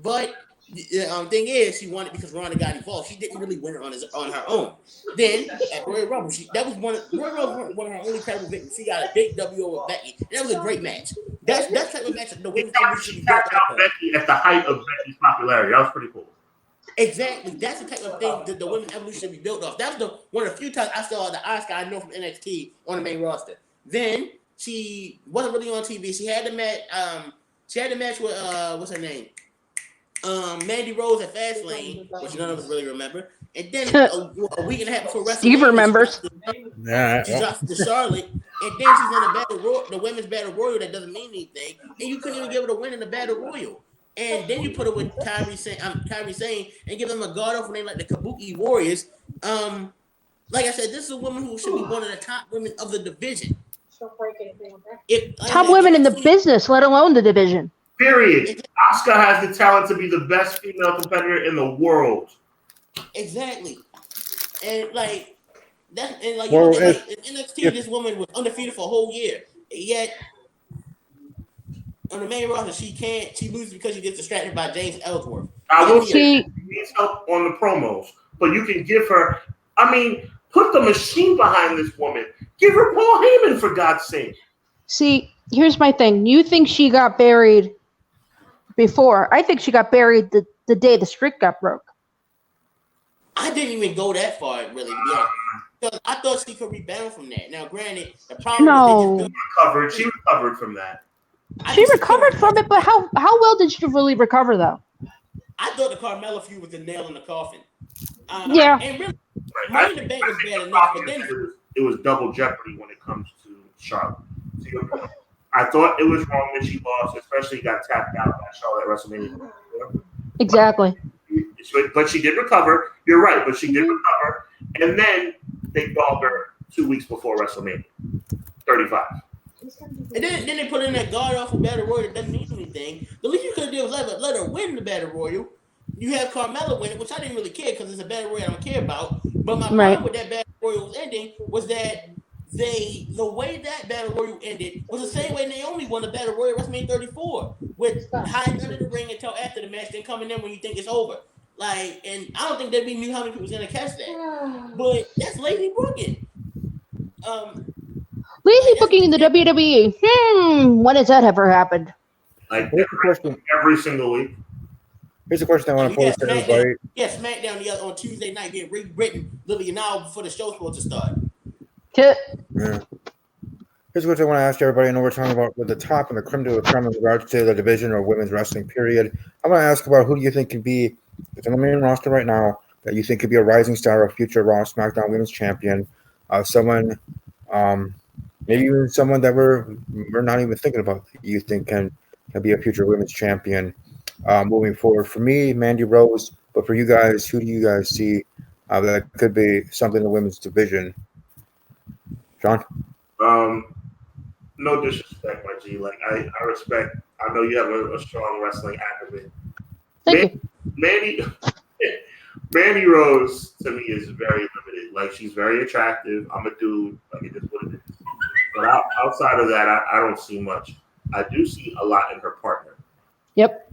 But the thing is, she won it because Ronda got involved. She didn't really win it on her own. Then at Royal Rumble, Royal Rumble was one of her only credible victories. She got a big W over Becky. And that was a great match. That's type of match that the women's She tapped out Becky at the height of Becky's popularity. That was pretty cool. Exactly. That's the type of thing that the women's evolution should be built off. That's one of the few times I saw the Asuka I know from NXT on the main roster. Then she wasn't really on TV. She had the match. She had the match with what's her name? Mandy Rose at Fastlane, which none of us really remember. And then a week and a half before WrestleMania, Steve remembers. She drops to Charlotte, and then she's in the women's battle royal that doesn't mean anything, and you couldn't even give her the win in the battle royal. And then you put her with Kairi Sane and give them a god awful name like the Kabuki Warriors. Like I said, this is a woman who should be one of the top women of the division. Top women in the business, let alone the division. Period. Asuka has the talent to be the best female competitor in the world. Exactly. And like that, and like, Well, in NXT, this woman was undefeated for a whole year. Yet on the main roster, she loses because she gets distracted by James Ellsworth. I will say she needs help on the promos, but you can give her. I mean, put the machine behind this woman. Give her Paul Heyman for God's sake. See, here's my thing. You think she got buried before? I think she got buried the day the streak got broke. I didn't even go that far, really. Yeah. because I thought she could rebound from that. Now, granted, the problem is they just recovered. She recovered from that. She recovered from it, but how well did she really recover though? I thought the Carmella feud was the nail in the coffin. Yeah. And really, Money in the Bank was bad enough, but then it was double jeopardy when it comes to Charlotte. To your point, I thought it was wrong that she lost, especially got tapped out by Charlotte at WrestleMania. Exactly. But she did recover. You're right, but she did recover. And then they called her 2 weeks before WrestleMania 35. And then they put in that god awful Battle Royal that doesn't mean anything. The least you could have did was let her win the Battle Royal. You have Carmella win it, which I didn't really care because it's a Battle Royal I don't care about. But my problem with that Battle Royal ending was that the way that Battle Royal ended was the same way Naomi won the Battle Royal at WrestleMania 34 with hiding under the ring until after the match, then coming in when you think it's over. Like, and I don't think WWE knew how many people was gonna catch that. But that's lazy booking. Lazy booking in the WWE. When has that ever happened? Like every single week. Here's a question I want to pose to everybody. Yeah, SmackDown the other on Tuesday night getting rewritten literally an hour before the show's supposed to start. Yeah. Here's what I want to ask everybody. I know we're talking about with the top and the creme de la creme in regards to the division or women's wrestling period. I want to ask about who do you think could be that's on the main roster right now that you think could be a rising star, a future Raw SmackDown Women's Champion, someone, maybe even someone that we're not even thinking about that you think can be a future Women's Champion moving forward. For me, Mandy Rose, but for you guys, who do you guys see that could be something in the women's division? John? No disrespect, my G. Like I respect. I know you have a strong wrestling acumen. Thank you. Mandy Rose to me is very limited. Like she's very attractive. I'm a dude. Like it is what it is. But outside of that, I don't see much. I do see a lot in her partner. Yep.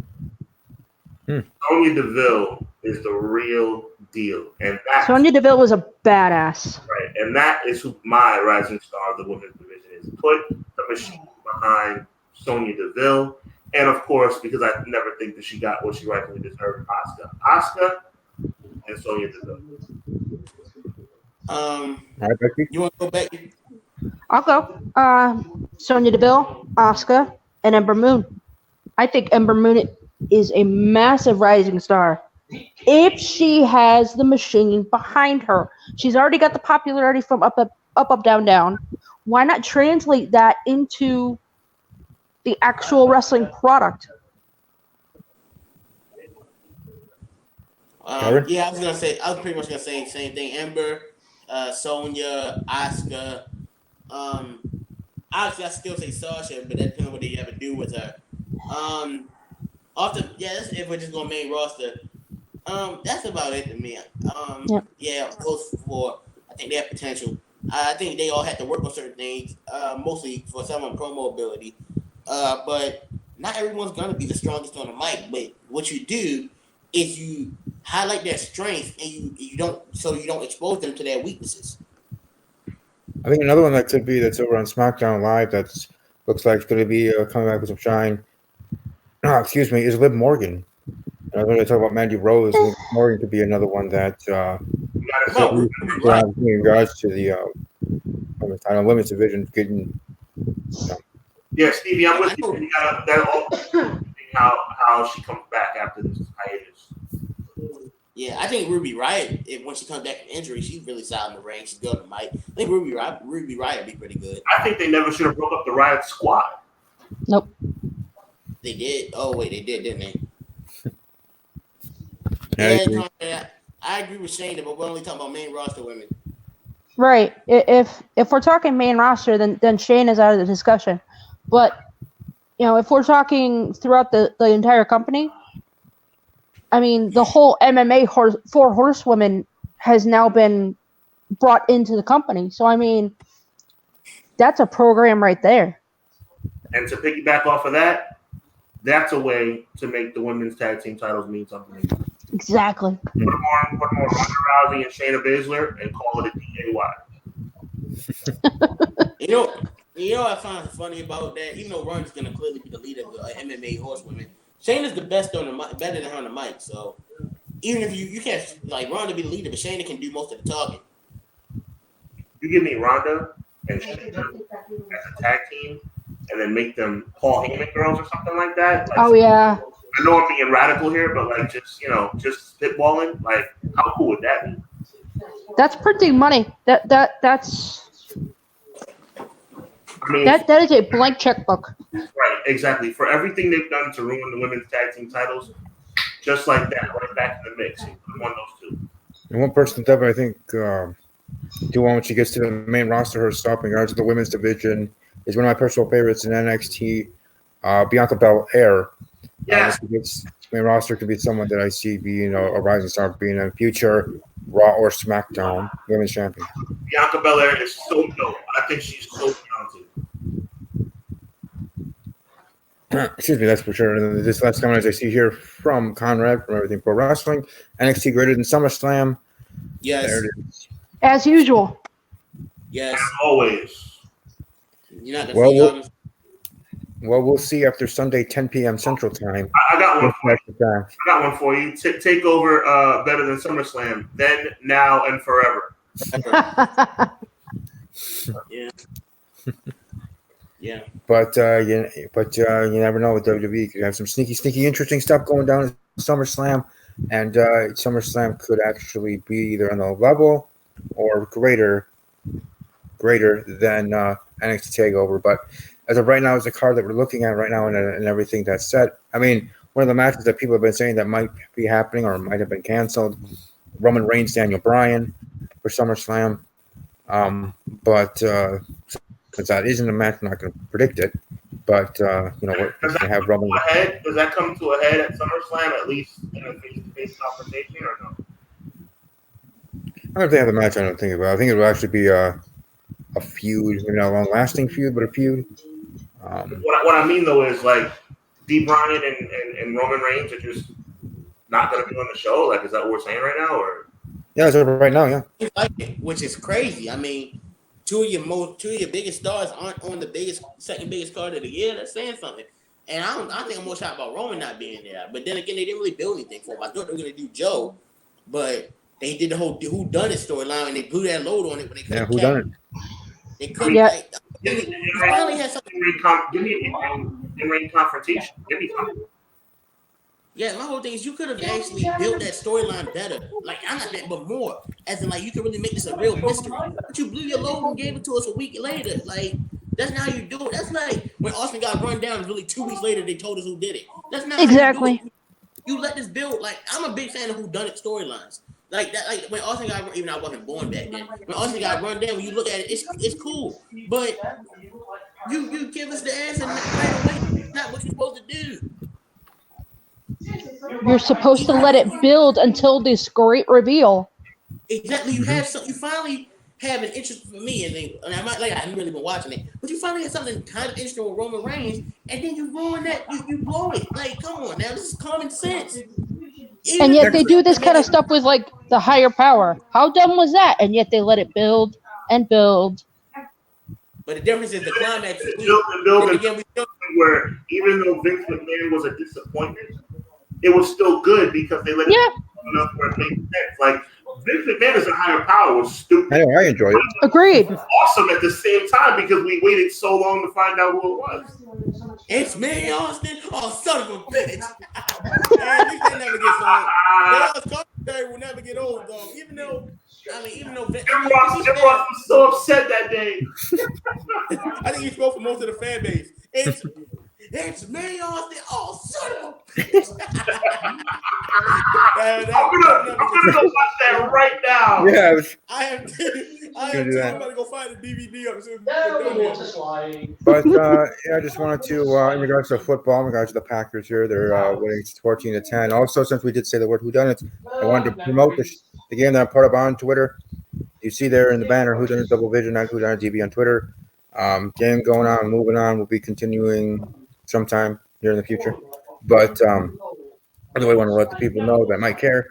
Sonya Deville is the real deal, and Sonya Deville was a badass. Right, and that is who my rising star of the women's division is. Put the machine behind Sonya Deville, and of course, because I never think that she got what she rightfully deserved, Asuka, and Sonya Deville. You want to go back? I'll go. Sonya Deville, Asuka, and Ember Moon. I think Ember Moon is a massive rising star. If she has the machine behind her, she's already got the popularity from up, down, down. Why not translate that into the actual wrestling product? Yeah, I was pretty much gonna say the same thing. Ember, Sonya, Asuka. Obviously, I still say Sasha, but that depends on what they ever do with her. That's if we're just going main roster. That's about it to me. Yeah, those four, I think they have potential. I think they all have to work on certain things, mostly for some of promo ability. But not everyone's gonna be the strongest on the mic. But what you do is you highlight their strengths and you don't expose them to their weaknesses. I think another one that could be that's over on SmackDown Live that looks like it's going to be coming back with some shine. Is Liv Morgan. I was going to talk about Mandy Rose. Liv Morgan could be another one that in regards to the women's division getting. Yeah, Stevie, I'm with you. You gotta, that all how she comes back after this hiatus. Yeah, I think Ruby Riott, when she comes back from injury, she's really solid in the ring. She's good on the mic. I think Ruby Riott would be pretty good. I think they never should have broke up the Riott squad. Nope. They did. Oh wait, they did, didn't they? I agree with Shane, but we're only talking about main roster women. Right. If we're talking main roster, then Shane is out of the discussion. But if we're talking throughout the entire company, I mean, the whole MMA four horsewomen has now been brought into the company. So I mean, that's a program right there. And to piggyback off of that, that's a way to make the women's tag team titles mean something. Exactly. Put them on Ronda Rousey and Shayna Baszler and call it a DAY. You know what I find funny about that? Even though Ronda's gonna clearly be the leader of the MMA horsewomen, Shayna's the best on the mic, better than her on the mic. So even if you can't like Ronda be the leader, but Shayna can do most of the talking. You give me Ronda and Shayna as a tag team, and then make them Paul Heyman girls or something like that. Like, Oh yeah, I know I'm being radical here, but like just spitballing. Like, how cool would that be? that's printing money. That's I mean, that is a blank checkbook. right, exactly. For everything they've done to ruin the women's tag team titles, just like that, right back in the mix. You put one of those two. And one person that I think do when she gets to the main roster herself in regards to the women's division is one of my personal favorites in NXT, Bianca Belair. Yeah, If she gets main roster, could be someone that I see being a rising star, being a future Raw or SmackDown women's champion. Bianca Belair is so dope. I think she's so talented. Excuse me, that's for sure. And this last comment, as I see here from Conrad from Everything Pro Wrestling, NXT greater than SummerSlam. Yes. There it is. As usual. Yes. As always. You're not gonna see Well, we'll see after Sunday, 10 p.m. Central Time. I got one for you. I got one for you. Take over better than SummerSlam. Then, now, and forever. Yeah. Yeah. But you never know with WWE. You could have some sneaky, interesting stuff going down at SummerSlam, and SummerSlam could actually be either on the level or greater than NXT Takeover. But as of right now, it's a card that we're looking at right now, and everything that's set. I mean, one of the matches that people have been saying that might be happening or might have been canceled: Roman Reigns, Daniel Bryan for SummerSlam. But since that isn't a match, I'm not going to predict it. But we're going to have Roman. Does that come to a head at SummerSlam, at least in a face-to-face confrontation, or no? I don't think they have a match. I don't think about. I think it will actually be a feud, maybe not a long-lasting feud, but a feud. What I mean though is like D. Bryan and Roman Reigns are just not going to be on the show. Like, is that what we're saying right now, or? Yeah, so right now, yeah. Which is crazy. I mean, two of your biggest stars aren't on the second biggest card of the year. That's saying something. And I think I'm more shocked about Roman not being there. But then again, they didn't really build anything for him. I thought they were going to do Joe, but they did the whole Who Done It storyline, and they blew that load on it when they couldn't. Yeah, Who Done It? They couldn't. Yeah. You finally had something. Give me an in-ring confrontation. Give me something. Yeah, my whole thing is you could have actually built that storyline better. Like, I'm not that, but more. As in, like, you could really make this a real mystery. But you blew your load and gave it to us a week later. Like, that's not how you do it. That's like when Austin got run down, really 2 weeks later, they told us who did it. That's not exactly. How you do it. You let this build. Like, I'm a big fan of Who Done It storylines. Like that, like when Austin got, even I wasn't born back then. When Austin got run down, when you look at it, it's cool. But you give us the answer right away. Not what you're supposed to do. You're supposed to let it build until this great reveal. Exactly. You have some. You finally have an interest for me, and I haven't really been watching it, but you finally have something kind of interesting with Roman Reigns, and then you ruin that. You blow it. Like, come on now, this is common sense. And yet they do this kind of stuff with like the higher power. How dumb was that? And yet they let it build and build. But the difference is the climax is build where even though Vince McMahon was a disappointment, it was still good because they let it enough where it made sense. Like Vince McMahon as a higher power was stupid. I enjoyed it. Agreed. Awesome at the same time because we waited so long to find out who it was. It's me, Austin. Oh, son of a bitch. Man, these things never get old. The commentary will never get old, though. Even though Jim Ross was so upset that day. I think he spoke for most of the fan base. It's me, Austin. Oh, son of a bitch. I'm gonna go watch that right now. Yeah, I am too. I'm gonna go find the DVD of it. But I just wanted to, in regards to football, in regards to the Packers here, they're winning 14-10. Also, since we did say the word whodunit, I wanted to promote the game that I'm part of on Twitter. You see there in the banner, whodunit double vision at whodunit DB on Twitter. Game going on, moving on. We'll be continuing sometime here in the future. But I really want to let the people know that might care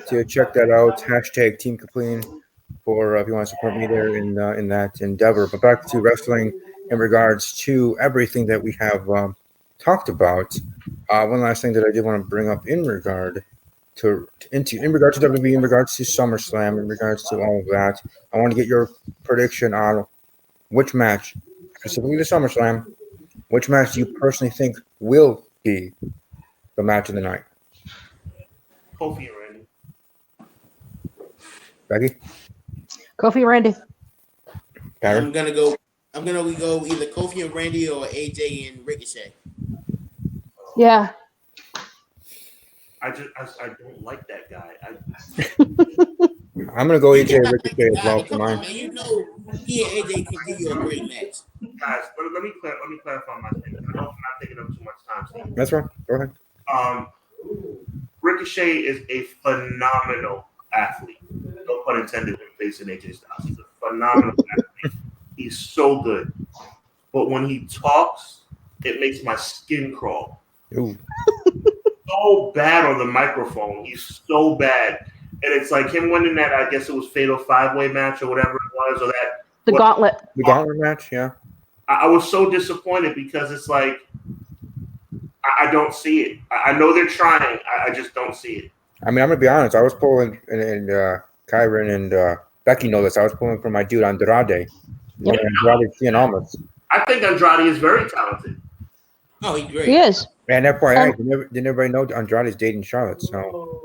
to check that out. Hashtag Team Kapleen for if you want to support me there in that endeavor. But back to wrestling in regards to everything that we have talked about. One last thing that I did want to bring up in regard in regards to WWE, in regards to SummerSlam, in regards to all of that. I want to get your prediction on which match, specifically the SummerSlam, which match do you personally think will be the match of the night? Kofi and Randy. Becky? Kofi Randy. Barry? I'm gonna go either Kofi and Randy or AJ and Ricochet. Yeah. I don't like that guy. I'm gonna go AJ You're not Ricochet as guy, well but for come on, mine. man. You know he and AJ can give you a great match. Guys, let me clarify my thing. I know I'm not taking up too much time, Steve. That's right. Go ahead. Ricochet is a phenomenal athlete. No pun intended when facing AJ Styles. He's a phenomenal athlete. He's so good. But when he talks, it makes my skin crawl. Ooh. So bad on the microphone. He's so bad. And it's like him winning that, I guess it was Fatal 5-Way match or whatever it was, or that. The Gauntlet. The Gauntlet match, yeah. I was so disappointed because it's like, I don't see it. I know they're trying. I just don't see it. I mean, I'm gonna be honest. I was pulling, and Kyron and Becky know this. I was pulling for my dude Andrade. Yep. Andrade Cien Almas. I think Andrade is very talented. Oh, he's great. He is. And FYI, didn't everybody know Andrade's dating Charlotte? So.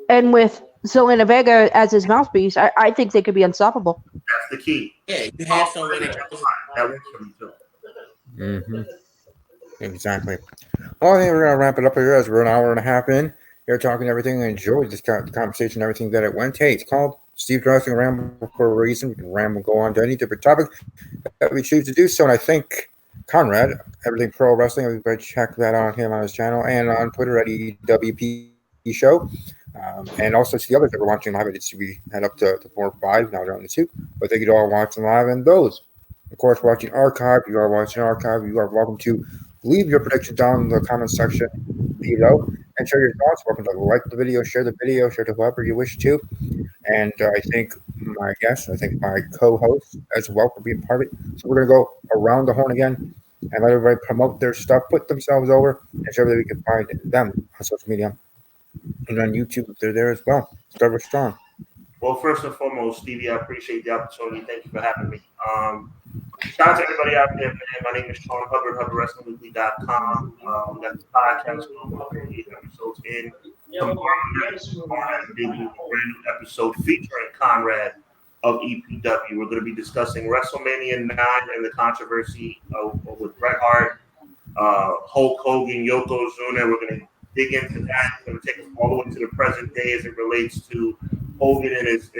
And with Zelina Vega as his mouthpiece, I think they could be unstoppable. That's the key. Yeah, you have someone that That works for me too. Mm-hmm. Exactly. Well, I think we're gonna wrap it up here as we're an hour and a half in. Here talking everything. I enjoyed this conversation, everything that it went. Hey, it's called Steve Wrestling Ramble for a reason. We can ramble, go on to any different topic that we choose to do so. And I think Conrad, Everything Pro Wrestling, everybody check that out on him on his channel and on Twitter at EWP Show. And also to the others that were watching live, we had up to 4 or 5, now down to 2. But thank you to all watching live and those, of course, watching archive. You are watching archive. You are welcome to leave your predictions down in the comment section below and share your thoughts. Welcome to like the video, share to whoever you wish to. And I think my co-host as well for being part of it. So we're going to go around the horn again and let everybody promote their stuff, put themselves over, and show that we can find them on social media and on YouTube if they're there as well. Start strong. Well, first and foremost, Stevie, I appreciate the opportunity. Thank you for having me. Shout out to everybody out there, man. My name is Sean Hubbard, HubbardWrestlingWeekly.com. We got the podcast going, 8 episodes in. Tomorrow night, we're debuting a brand new episode featuring Conrad of EPW. We're going to be discussing WrestleMania 9 and the controversy with Bret Hart, Hulk Hogan, Yokozuna. We're going to dig into that. It's going to take us all the way to the present day as it relates to Hogan and his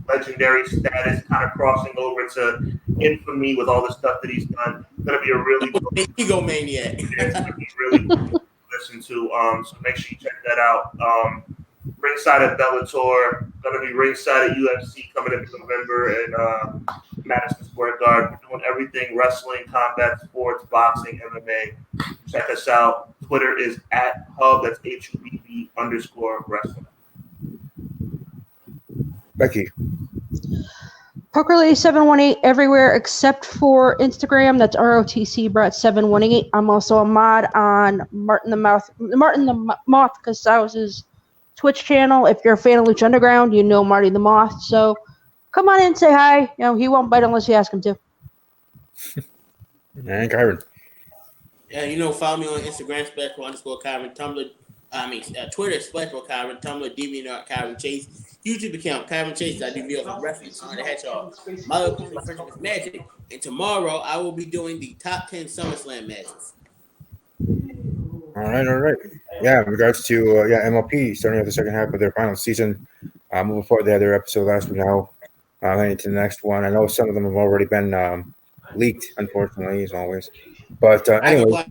legendary status, kind of crossing over to infamy with all the stuff that he's done. It's going to be a really egomaniac. It's going to be really good to listen to. So make sure you check that out. Ringside at Bellator, going to be ringside at UFC coming up in November and Madison Square Garden. We're doing everything: wrestling, combat sports, boxing, MMA. Check us out. Twitter is @Hub. That's HUBB_wrestling. Becky. Pokerlady 718 everywhere except for Instagram. That's ROTC Brett 718. I'm also a mod on Martin the Moth Casau's Twitch channel. If you're a fan of Lucha Underground, you know Marty the Moth. So come on in and say hi. You know, he won't bite unless you ask him to. And Kyron. Yeah, follow me on Instagram, _Kyron, Twitter, _Kyron, Tumblr, DeviantArt, Kyron Chase. YouTube account, Kyron Chase. I do videos on wrestling, on the Hedgehog. My little company, Friendship is Magic. And tomorrow, I will be doing the top 10 SummerSlam matches. All right. Yeah, in regards to MLP starting out the second half of their final season. Moving forward, they had their episode last week now. Heading to the next one. I know some of them have already been leaked, unfortunately, as always. But anyway,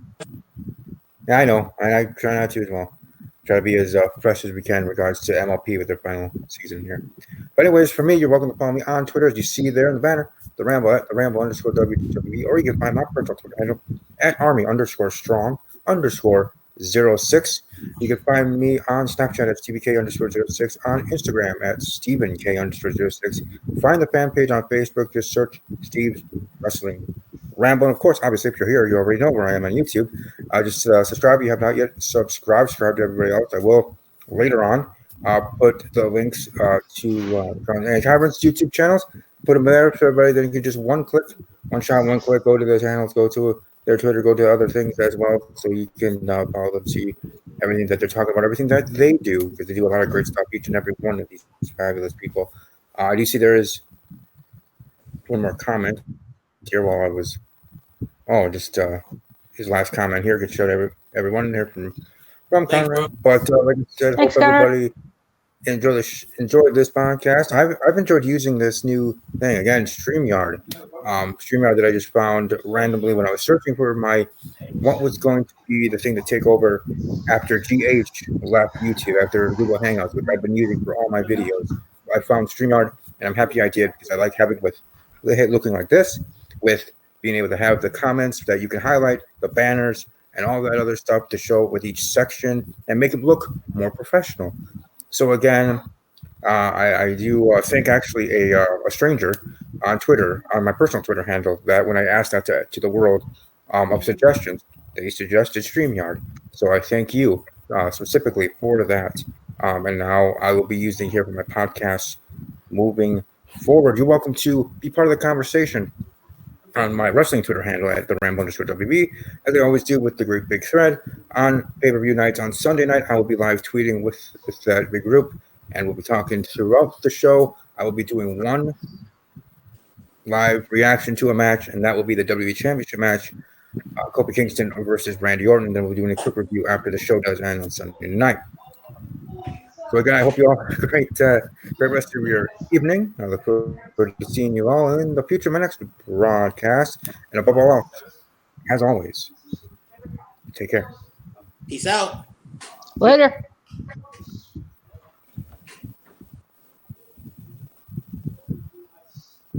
yeah, I know. I try not to as well. Try to be as fresh as we can in regards to MLP with their final season here. But anyways, for me, you're welcome to follow me on Twitter, as you see there in the banner, the Ramble at the Ramble_WWE, or you can find my personal Twitter handle at Army_strong_06. You can find me on Snapchat at StevieK_06, on Instagram at StephenK_06. Find the fan page on Facebook, just search Steve's Wrestling Ramble. And of course, obviously, if you're here, you already know where I am on YouTube. Just subscribe if you have not yet. Subscribe to everybody else. I will later on. put the links to and Tavern's YouTube channels. Put them there so everybody then can just one shot, one click, go to their channels, go to their Twitter, go to other things as well, so you can follow them, see everything that they're talking about, everything that they do, because they do a lot of great stuff. Each and every one of these fabulous people. I do see there is one more comment here while I was. Oh, just his last comment here could show everyone here from Thanks, Conrad. But like I said, Thanks, hope Connor. everybody enjoyed this podcast. I've enjoyed using this new thing again, StreamYard. StreamYard that I just found randomly when I was searching for what was going to be the thing to take over after GH left YouTube after Google Hangouts, which I've been using for all my videos. I found StreamYard, and I'm happy I did because I like having with looking like this, with being able to have the comments that you can highlight, the banners, and all that other stuff to show with each section and make it look more professional. So again, I do thank actually a stranger on Twitter, on my personal Twitter handle, that when I asked that to the world of suggestions, they suggested StreamYard. So I thank you specifically for that. And now I will be using here for my podcast moving forward. You're welcome to be part of the conversation on my wrestling Twitter handle at the Ramble_WB, as I always do with the Great Big Thread. On pay-per-view nights on Sunday night, I will be live tweeting with that big group, and we'll be talking throughout the show. I will be doing one live reaction to a match, and that will be the WWE Championship match, Kofi Kingston versus Randy Orton. And then we'll be doing a quick review after the show does end on Sunday night. So again, I hope you all have a great rest of your evening. I look forward to seeing you all in the future, my next broadcast. And above all else, as always, take care. Peace out. Later.